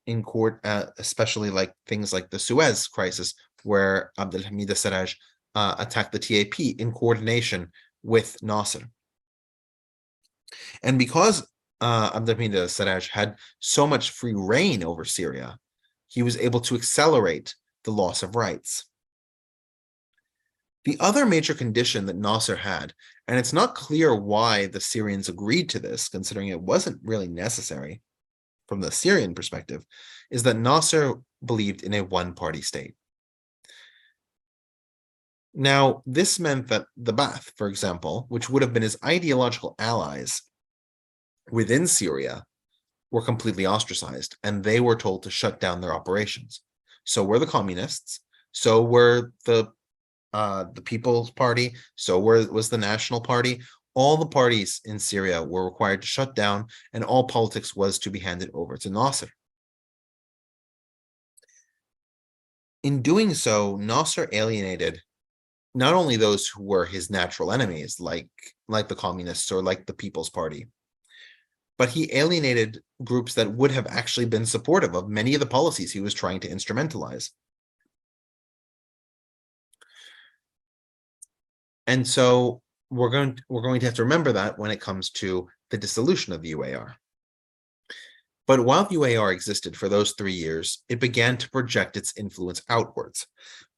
in court, especially like things like the Suez crisis, where Abdulhamid as-Sarraj attacked the TAP in coordination with Nasser. And because Abdulhamid as-Sarraj had so much free reign over Syria, he was able to accelerate the loss of rights. The other major condition that Nasser had, and it's not clear why the Syrians agreed to this, considering it wasn't really necessary from the Syrian perspective, is that Nasser believed in a one-party state. Now, this meant that the Ba'ath, for example, which would have been his ideological allies within Syria, were completely ostracized, and they were told to shut down their operations. So were the communists, so were the People's Party, so was the National Party. All the parties in Syria were required to shut down, and all politics was to be handed over to Nasser. In doing so, Nasser alienated not only those who were his natural enemies, like the communists or like the People's Party, but he alienated groups that would have actually been supportive of many of the policies he was trying to instrumentalize. And so we're going to have to remember that when it comes to the dissolution of the UAR. But while the UAR existed for those 3 years, it began to project its influence outwards.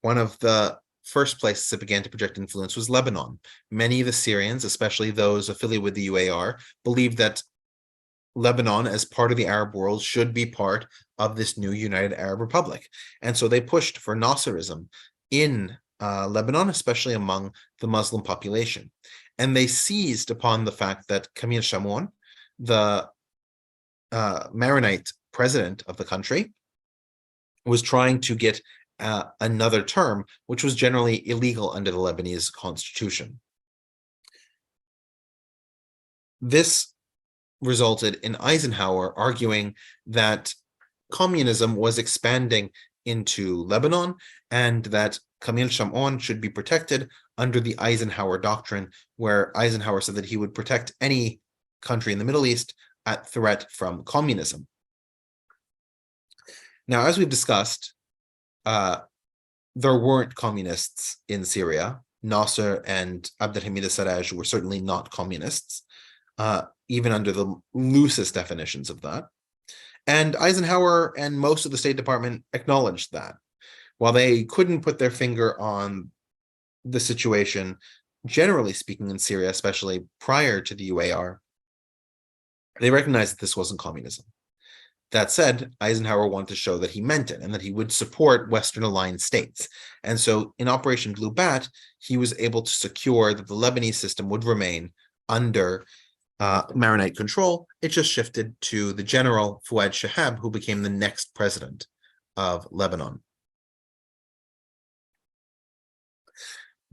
One of the first places it began to project influence was Lebanon. Many of the Syrians, especially those affiliated with the UAR, believed that Lebanon, as part of the Arab world, should be part of this new United Arab Republic. And so they pushed for Nasserism in Lebanon, especially among the Muslim population. And they seized upon the fact that Camille Chamoun, the Maronite president of the country, was trying to get another term, which was generally illegal under the Lebanese constitution. This resulted in Eisenhower arguing that communism was expanding into Lebanon and that Camille Chamoun should be protected under the Eisenhower Doctrine, where Eisenhower said that he would protect any country in the Middle East at threat from communism. Now, as we've discussed, there weren't communists in Syria. Nasser and Abdulhamid as-Sarraj were certainly not communists, even under the loosest definitions of that. And Eisenhower and most of the State Department acknowledged that. While they couldn't put their finger on the situation, generally speaking, in Syria, especially prior to the UAR, they recognized that this wasn't communism. That said, Eisenhower wanted to show that he meant it and that he would support Western aligned states. And so in Operation Blue Bat, he was able to secure that the Lebanese system would remain under Maronite control. It just shifted to the general Fouad Shahab, who became the next president of Lebanon.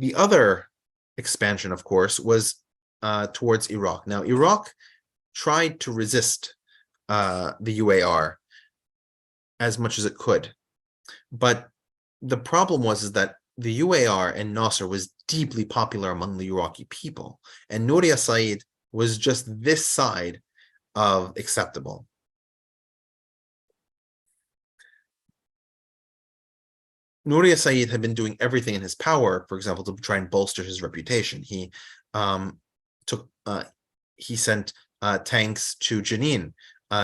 The other expansion, of course, was towards Iraq. Now, Iraq tried to resist the UAR as much as it could. But the problem was that the UAR and Nasser was deeply popular among the Iraqi people. And Nouri al-Said was just this side of acceptable. Nouri al-Said had been doing everything in his power, for example, to try and bolster his reputation. He sent tanks to Jenin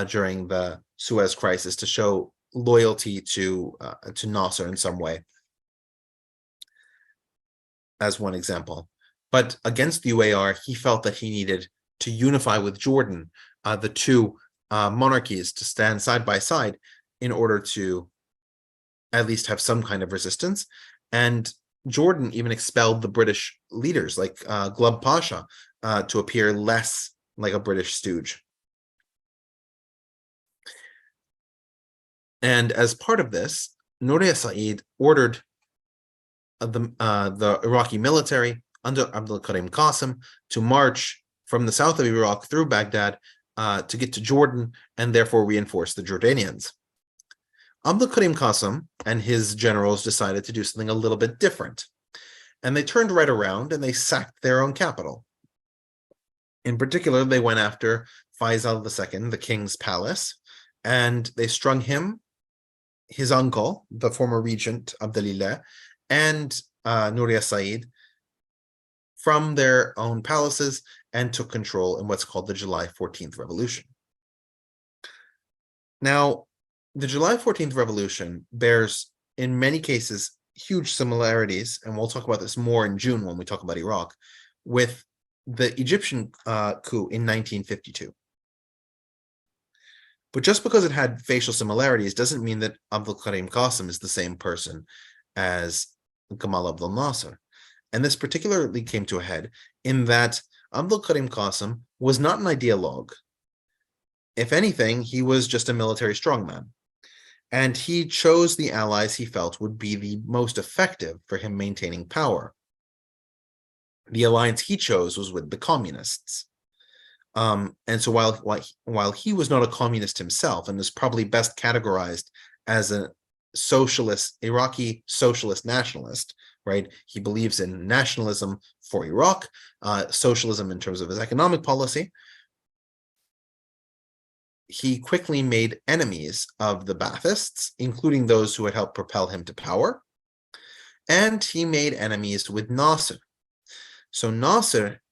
during the Suez crisis to show loyalty to Nasser in some way, as one example. But against the UAR, he felt that he needed to unify with Jordan, the two monarchies, to stand side by side in order to at least have some kind of resistance. And Jordan even expelled the British leaders like Glubb Pasha to appear less like a British stooge. And as part of this, Nouri al-Said ordered the Iraqi military under Abdul Karim Qasim to march from the south of Iraq through Baghdad to get to Jordan and therefore reinforce the Jordanians. Abdul Karim Qasim and his generals decided to do something a little bit different. And they turned right around and they sacked their own capital. In particular, they went after Faisal II, the king's palace, and they strung him, his uncle, the former regent Abdalillah, and Nouri al-Said from their own palaces and took control in what's called the July 14th Revolution. Now, the July 14th Revolution bears, in many cases, huge similarities, and we'll talk about this more in June when we talk about Iraq, with the Egyptian coup in 1952. But just because it had facial similarities doesn't mean that Abdul Karim Qasim is the same person as Gamal Abdel Nasser. And this particularly came to a head in that Abdul Karim Qasim was not an ideologue. If anything, he was just a military strongman. And he chose the allies he felt would be the most effective for him maintaining power. The alliance he chose was with the communists. And so while he was not a communist himself and is probably best categorized as a socialist, Iraqi socialist nationalist, right? He believes in nationalism for Iraq, socialism in terms of his economic policy. He quickly made enemies of the Baathists, including those who had helped propel him to power. And he made enemies with Nasser. So Nasser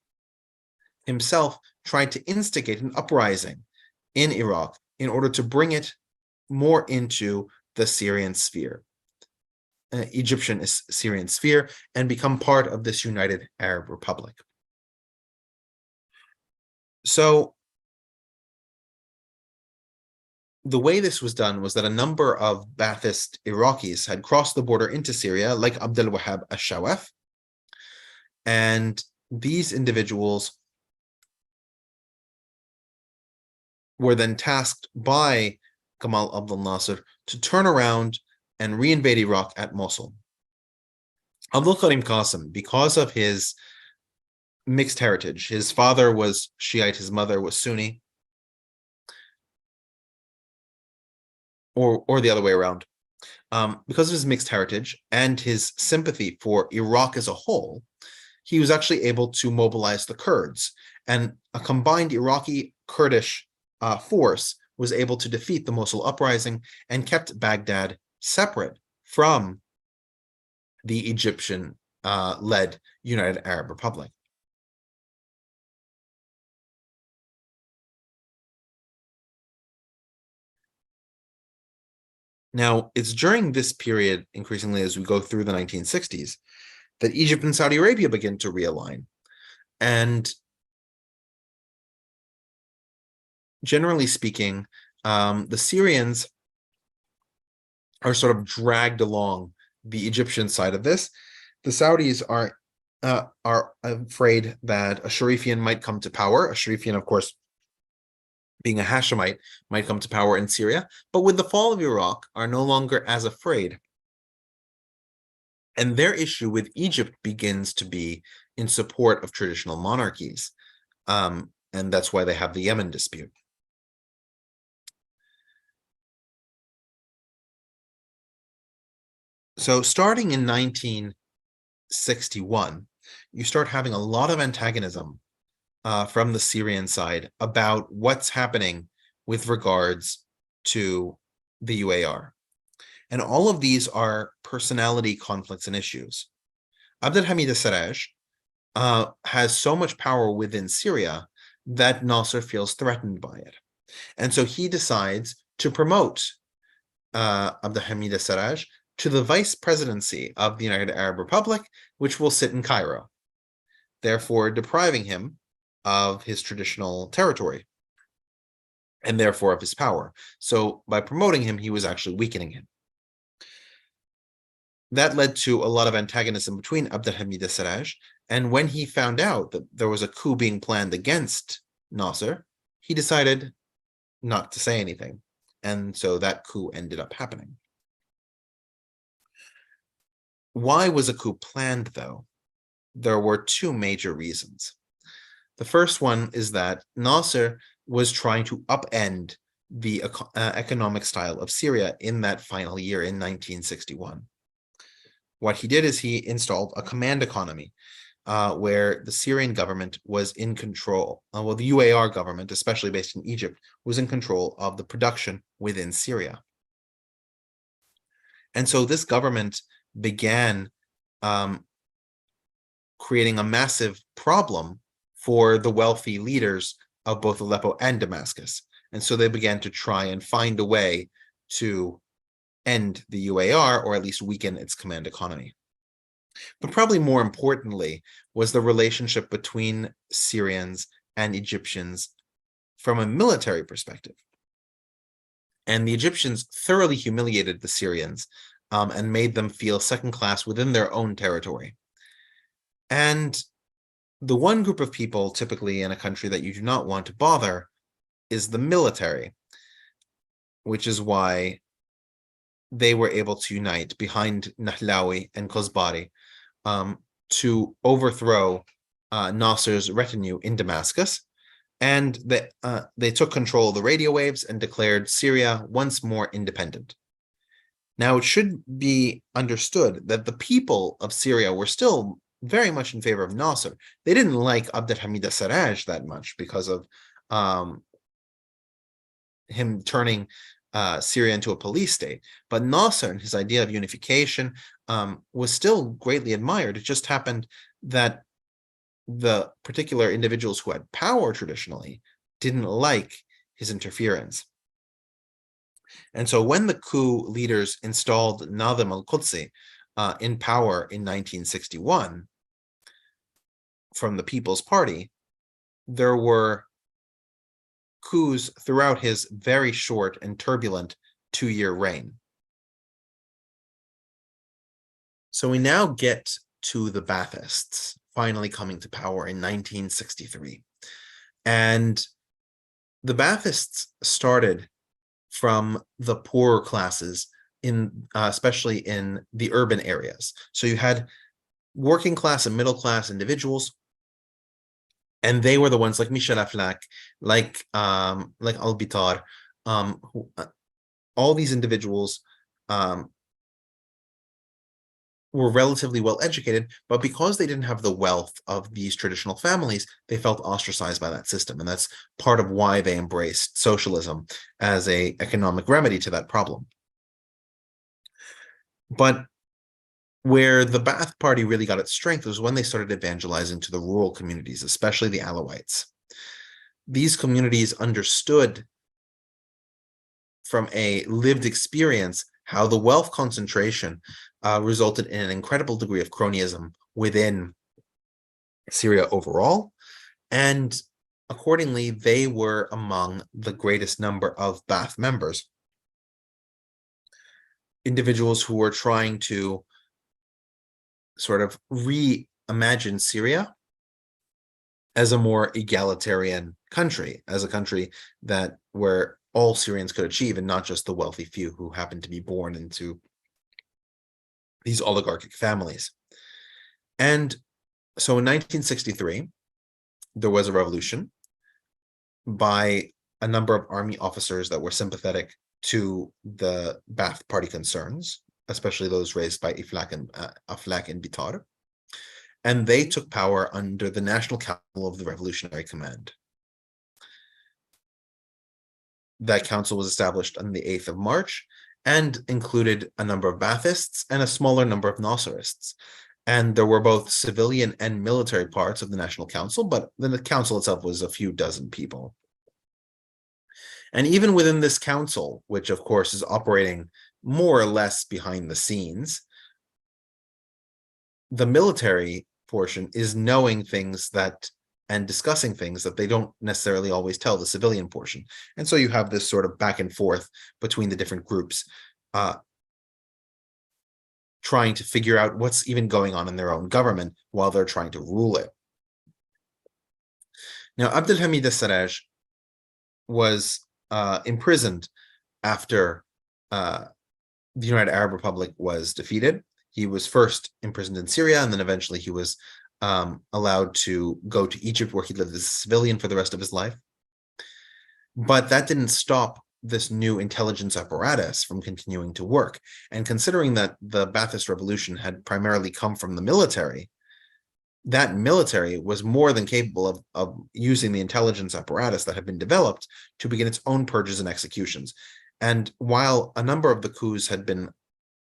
himself tried to instigate an uprising in Iraq in order to bring it more into the Syrian sphere, Egyptian Syrian sphere, and become part of this United Arab Republic. So the way this was done was that a number of Ba'athist Iraqis had crossed the border into Syria, like Abdul Wahab al-Shawaf, and these individuals were then tasked by Gamal Abdel Nasser to turn around and reinvade Iraq at Mosul. Abdul Karim Qasim, because of his mixed heritage, his father was Shiite, his mother was Sunni, or the other way around. Because of his mixed heritage and his sympathy for Iraq as a whole, he was actually able to mobilize the Kurds, and a combined Iraqi-Kurdish force was able to defeat the Mosul uprising and kept Baghdad separate from the Egyptian-led United Arab Republic. Now, it's during this period, increasingly as we go through the 1960s, that Egypt and Saudi Arabia begin to realign. And generally speaking, the Syrians are sort of dragged along the Egyptian side of this. The Saudis are afraid that a Sharifian might come to power. A Sharifian, of course, being a Hashemite, might come to power in Syria, but with the fall of Iraq are no longer as afraid. And their issue with Egypt begins to be in support of traditional monarchies. And that's why they have the Yemen dispute. So starting in 1961, you start having a lot of antagonism from the Syrian side about what's happening with regards to the UAR. And all of these are personality conflicts and issues. Abdulhamid as-Sarraj has so much power within Syria that Nasser feels threatened by it. And so he decides to promote Abdulhamid as-Sarraj to the vice presidency of the United Arab Republic, which will sit in Cairo, therefore depriving him of his traditional territory and therefore of his power. So by promoting him, he was actually weakening him. That led to a lot of antagonism between Abdulhamid as-Sarraj, and when he found out that there was a coup being planned against Nasser, he decided not to say anything, and so that coup ended up happening. Why was a coup planned, though? There were two major reasons. The first one is that Nasser was trying to upend the economic style of Syria in that final year in 1961. What he did is he installed a command economy where the Syrian government was in control. Well, the UAR government, especially based in Egypt, was in control of the production within Syria. And so this government began creating a massive problem for the wealthy leaders of both Aleppo and Damascus. And so they began to try and find a way to end the UAR, or at least weaken its command economy. But probably more importantly was the relationship between Syrians and Egyptians from a military perspective. And the Egyptians thoroughly humiliated the Syrians and made them feel second class within their own territory. And the one group of people typically in a country that you do not want to bother is the military, which is why they were able to unite behind Nahlawi and Kozbari to overthrow Nasser's retinue in Damascus. And they took control of the radio waves and declared Syria once more independent. Now, it should be understood that the people of Syria were still very much in favor of Nasser. They didn't like Abdulhamid as-Sarraj that much because of him turning Syria into a police state. But Nasser and his idea of unification was still greatly admired. It just happened that the particular individuals who had power traditionally didn't like his interference. And so when the coup leaders installed Nazim al-Qudsi in power in 1961 from the People's Party, there were coups throughout his very short and turbulent 2-year reign. So we now get to the Baathists finally coming to power in 1963. And the Baathists started from the poorer classes, especially in the urban areas. So you had working class and middle class individuals, and they were the ones like Michel Aflaq, like al-Bitar, all these individuals were relatively well educated, but because they didn't have the wealth of these traditional families, they felt ostracized by that system. And that's part of why they embraced socialism as an economic remedy to that problem. But where the Ba'ath Party really got its strength was when they started evangelizing to the rural communities, especially the Alawites. These communities understood from a lived experience how the wealth concentration resulted in an incredible degree of cronyism within Syria overall, and accordingly, they were among the greatest number of Ba'ath members, individuals who were trying to sort of reimagine Syria as a more egalitarian country, as a country that where all Syrians could achieve, and not just the wealthy few who happened to be born into these oligarchic families. And so in 1963, there was a revolution by a number of army officers that were sympathetic to the Ba'ath Party concerns, especially those raised by Aflaq and Bitar. And they took power under the National Council of the Revolutionary Command. That council was established on the 8th of March and included a number of Baathists and a smaller number of Naserists. And there were both civilian and military parts of the National Council, but the council itself was a few dozen people. And even within this council, which of course is operating more or less behind the scenes, the military portion is knowing things and discussing things that they don't necessarily always tell the civilian portion. And so you have this sort of back and forth between the different groups trying to figure out what's even going on in their own government while they're trying to rule it. Now, Abdulhamid as-Sarraj was imprisoned after the United Arab Republic was defeated. He was first imprisoned in Syria, and then eventually he was allowed to go to Egypt, where he lived as a civilian for the rest of his life. But that didn't stop this new intelligence apparatus from continuing to work. And considering that the Ba'athist revolution had primarily come from the military, that military was more than capable of using the intelligence apparatus that had been developed to begin its own purges and executions. And while a number of the coups had been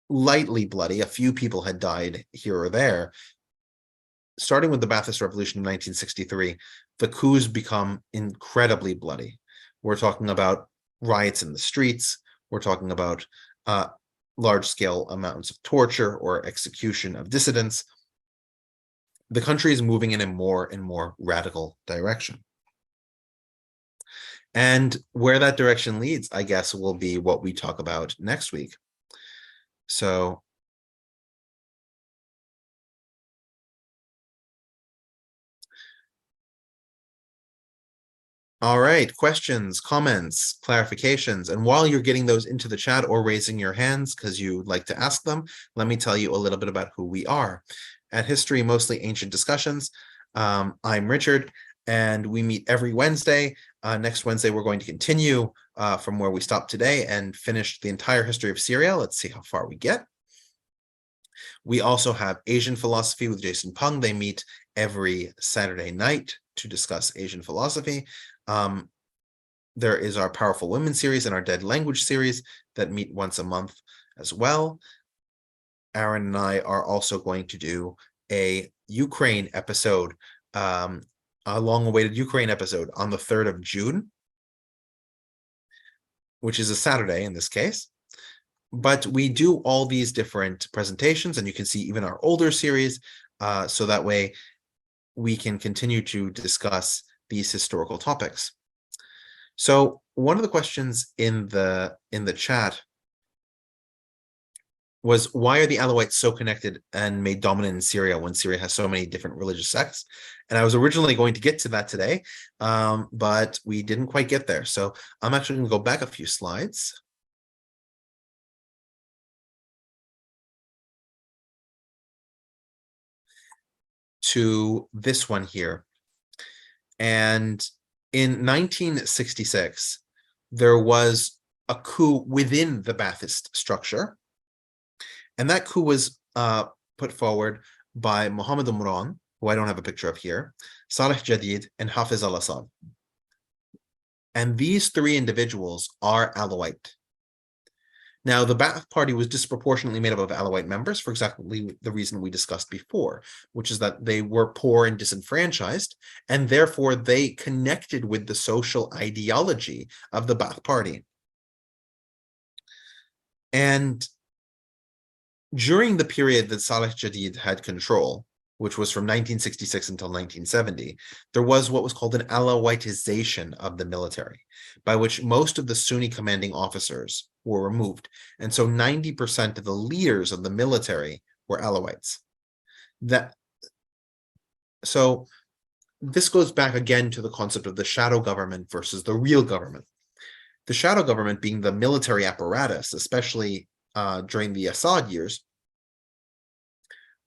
lightly bloody, a few people had died here or there, starting with the Ba'athist Revolution in 1963, the coups become incredibly bloody. We're talking about riots in the streets. We're talking about large-scale amounts of torture or execution of dissidents. The country is moving in a more and more radical direction. And where that direction leads, I guess, will be what we talk about next week. So all right, questions, comments, clarifications. And while you're getting those into the chat or raising your hands because you'd like to ask them, let me tell you a little bit about who we are. At History Mostly Ancient Discussions, I'm Richard, and we meet every Wednesday. Next Wednesday, we're going to continue from where we stopped today and finish the entire history of Syria. Let's see how far we get. We also have Asian Philosophy with Jason Peng. They meet every Saturday night to discuss Asian philosophy. There is our Powerful Women series and our Dead Language series that meet once a month as well. Aaron and I are also going to do a Ukraine episode, a long-awaited Ukraine episode on the 3rd of June, which is a Saturday in this case. But we do all these different presentations, and you can see even our older series, so that way we can continue to discuss these historical topics. So one of the questions in the chat was, why are the Alawites so connected and made dominant in Syria when Syria has so many different religious sects? And I was originally going to get to that today, but we didn't quite get there. So I'm actually going to go back a few slides. To this one here. And in 1966, there was a coup within the Ba'athist structure. And that coup was put forward by Mohammed Umran, who I don't have a picture of here, Saleh Jadid, and Hafiz al-Assad. And these three individuals are Alawite. Now, the Ba'ath party was disproportionately made up of Alawite members for exactly the reason we discussed before, which is that they were poor and disenfranchised, and therefore they connected with the social ideology of the Ba'ath party. And during the period that Saleh Jadid had control, which was from 1966 until 1970, there was what was called an Alawitization of the military, by which most of the Sunni commanding officers were removed. And so 90% of the leaders of the military were Alawites. So this goes back again to the concept of the shadow government versus the real government. The shadow government being the military apparatus, especially during the Assad years,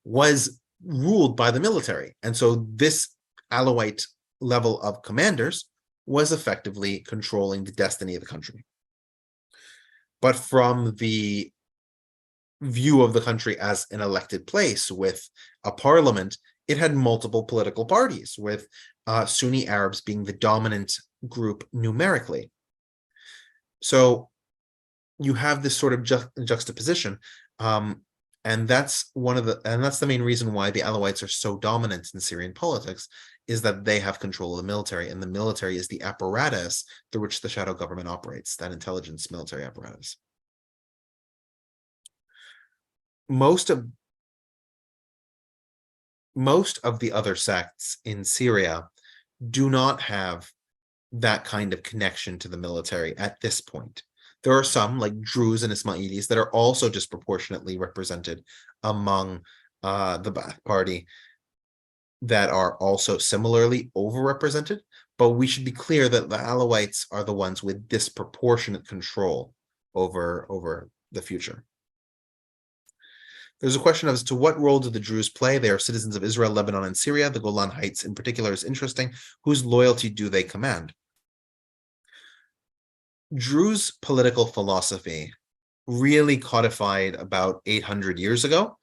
was ruled by the military. And so this Alawite level of commanders was effectively controlling the destiny of the country. But from the view of the country as an elected place with a parliament, it had multiple political parties, with Sunni Arabs being the dominant group numerically. So you have this sort of juxtaposition, and that's the main reason why the Alawites are so dominant in Syrian politics, is that they have control of the military, and the military is the apparatus through which the shadow government operates, that intelligence military apparatus. Most of the other sects in Syria do not have that kind of connection to the military at this point. There are some, like Druze and Ismailis, that are also disproportionately represented among the Ba'ath party, that are also similarly overrepresented, but we should be clear that the Alawites are the ones with disproportionate control over the future. There's a question as to what role do the Druze play? They are citizens of Israel, Lebanon, and Syria. The Golan Heights in particular is interesting. Whose loyalty do they command? Druze political philosophy really codified about 800 years ago,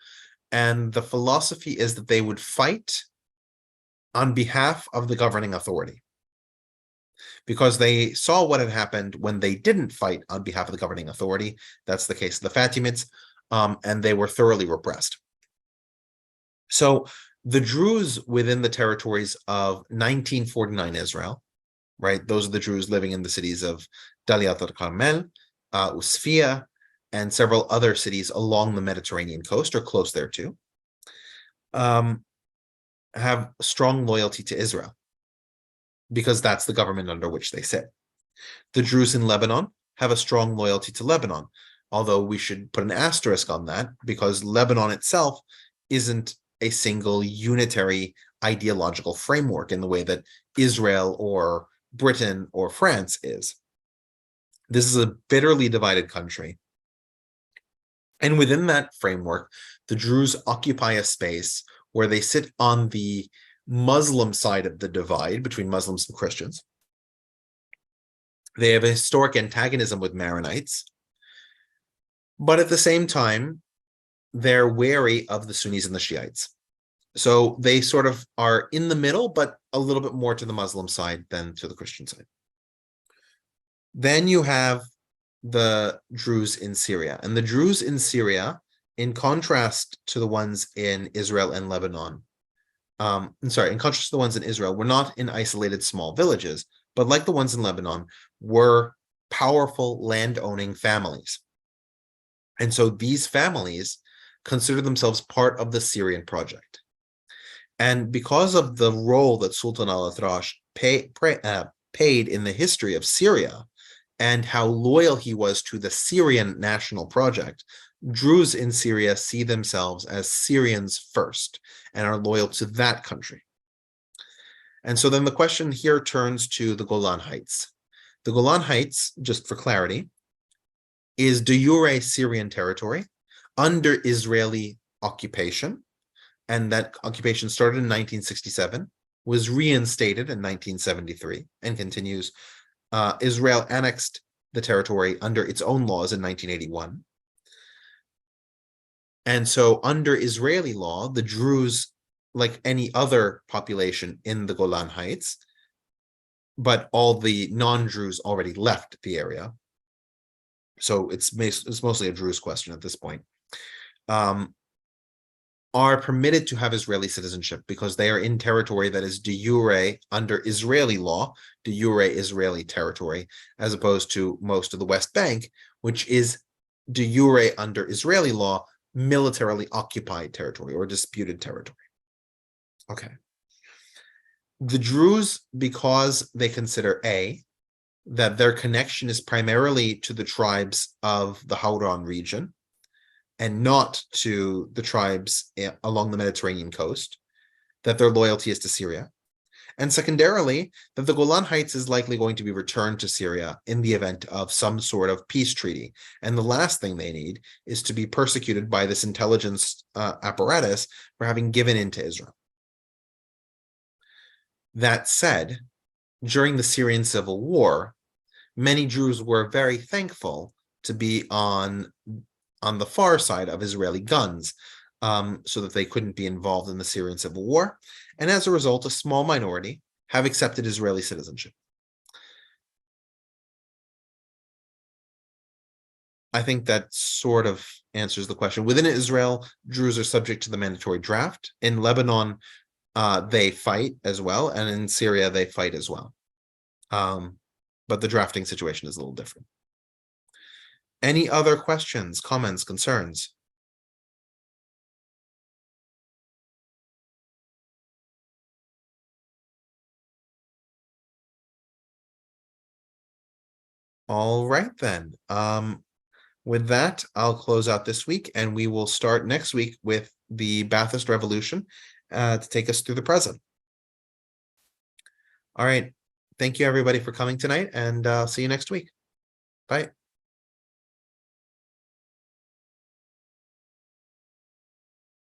and the philosophy is that they would fight on behalf of the governing authority, because they saw what had happened when they didn't fight on behalf of the governing authority. That's the case of the Fatimids, and they were thoroughly repressed. So the Druze within the territories of 1949 Israel, right? Those are the Druze living in the cities of Daliat al-Carmel, Usfia, and several other cities along the Mediterranean coast or close thereto, have strong loyalty to Israel, because that's the government under which they sit. The Druze in Lebanon have a strong loyalty to Lebanon, although we should put an asterisk on that, because Lebanon itself isn't a single unitary ideological framework in the way that Israel or Britain or France is. This is a bitterly divided country. And within that framework, the Druze occupy a space where they sit on the Muslim side of the divide between Muslims and Christians. They have a historic antagonism with Maronites, but at the same time, they're wary of the Sunnis and the Shiites. So they sort of are in the middle, but a little bit more to the Muslim side than to the Christian side. Then you have the Druze in Syria. And the Druze in Syria, in contrast to the ones in Israel and Lebanon, in contrast to the ones in Israel, were not in isolated small villages, but like the ones in Lebanon, were powerful land-owning families. And so these families consider themselves part of the Syrian project. And because of the role that Sultan al-Assad paid in the history of Syria and how loyal he was to the Syrian national project, Druze in Syria see themselves as Syrians first and are loyal to that country. And so then the question here turns to the Golan Heights. The Golan Heights, just for clarity, is de jure Syrian territory under Israeli occupation, and that occupation started in 1967, was reinstated in 1973, and continues. Israel annexed the territory under its own laws in 1981. And so under Israeli law, the Druze, like any other population in the Golan Heights, but all the non-Druze already left the area. So it's mostly a Druze question at this point. Are permitted to have Israeli citizenship because they are in territory that is de jure under Israeli law, de jure Israeli territory, as opposed to most of the West Bank, which is de jure under Israeli law, militarily occupied territory or disputed territory. Okay. The Druze, because they consider that their connection is primarily to the tribes of the Hauran region, and not to the tribes along the Mediterranean coast, that their loyalty is to Syria. And secondarily, that the Golan Heights is likely going to be returned to Syria in the event of some sort of peace treaty. And the last thing they need is to be persecuted by this intelligence apparatus for having given in to Israel. That said, during the Syrian civil war, many Druze were very thankful to be on the far side of Israeli guns, so that they couldn't be involved in the Syrian civil war. And as a result, a small minority have accepted Israeli citizenship. I think that sort of answers the question. Within Israel, Druze are subject to the mandatory draft. In Lebanon, they fight as well. And in Syria, they fight as well. But the drafting situation is a little different. Any other questions, comments, concerns? All right, then. With that, I'll close out this week, and we will start next week with the Ba'athist Revolution to take us through the present. All right. Thank you, everybody, for coming tonight, and I'll see you next week. Bye.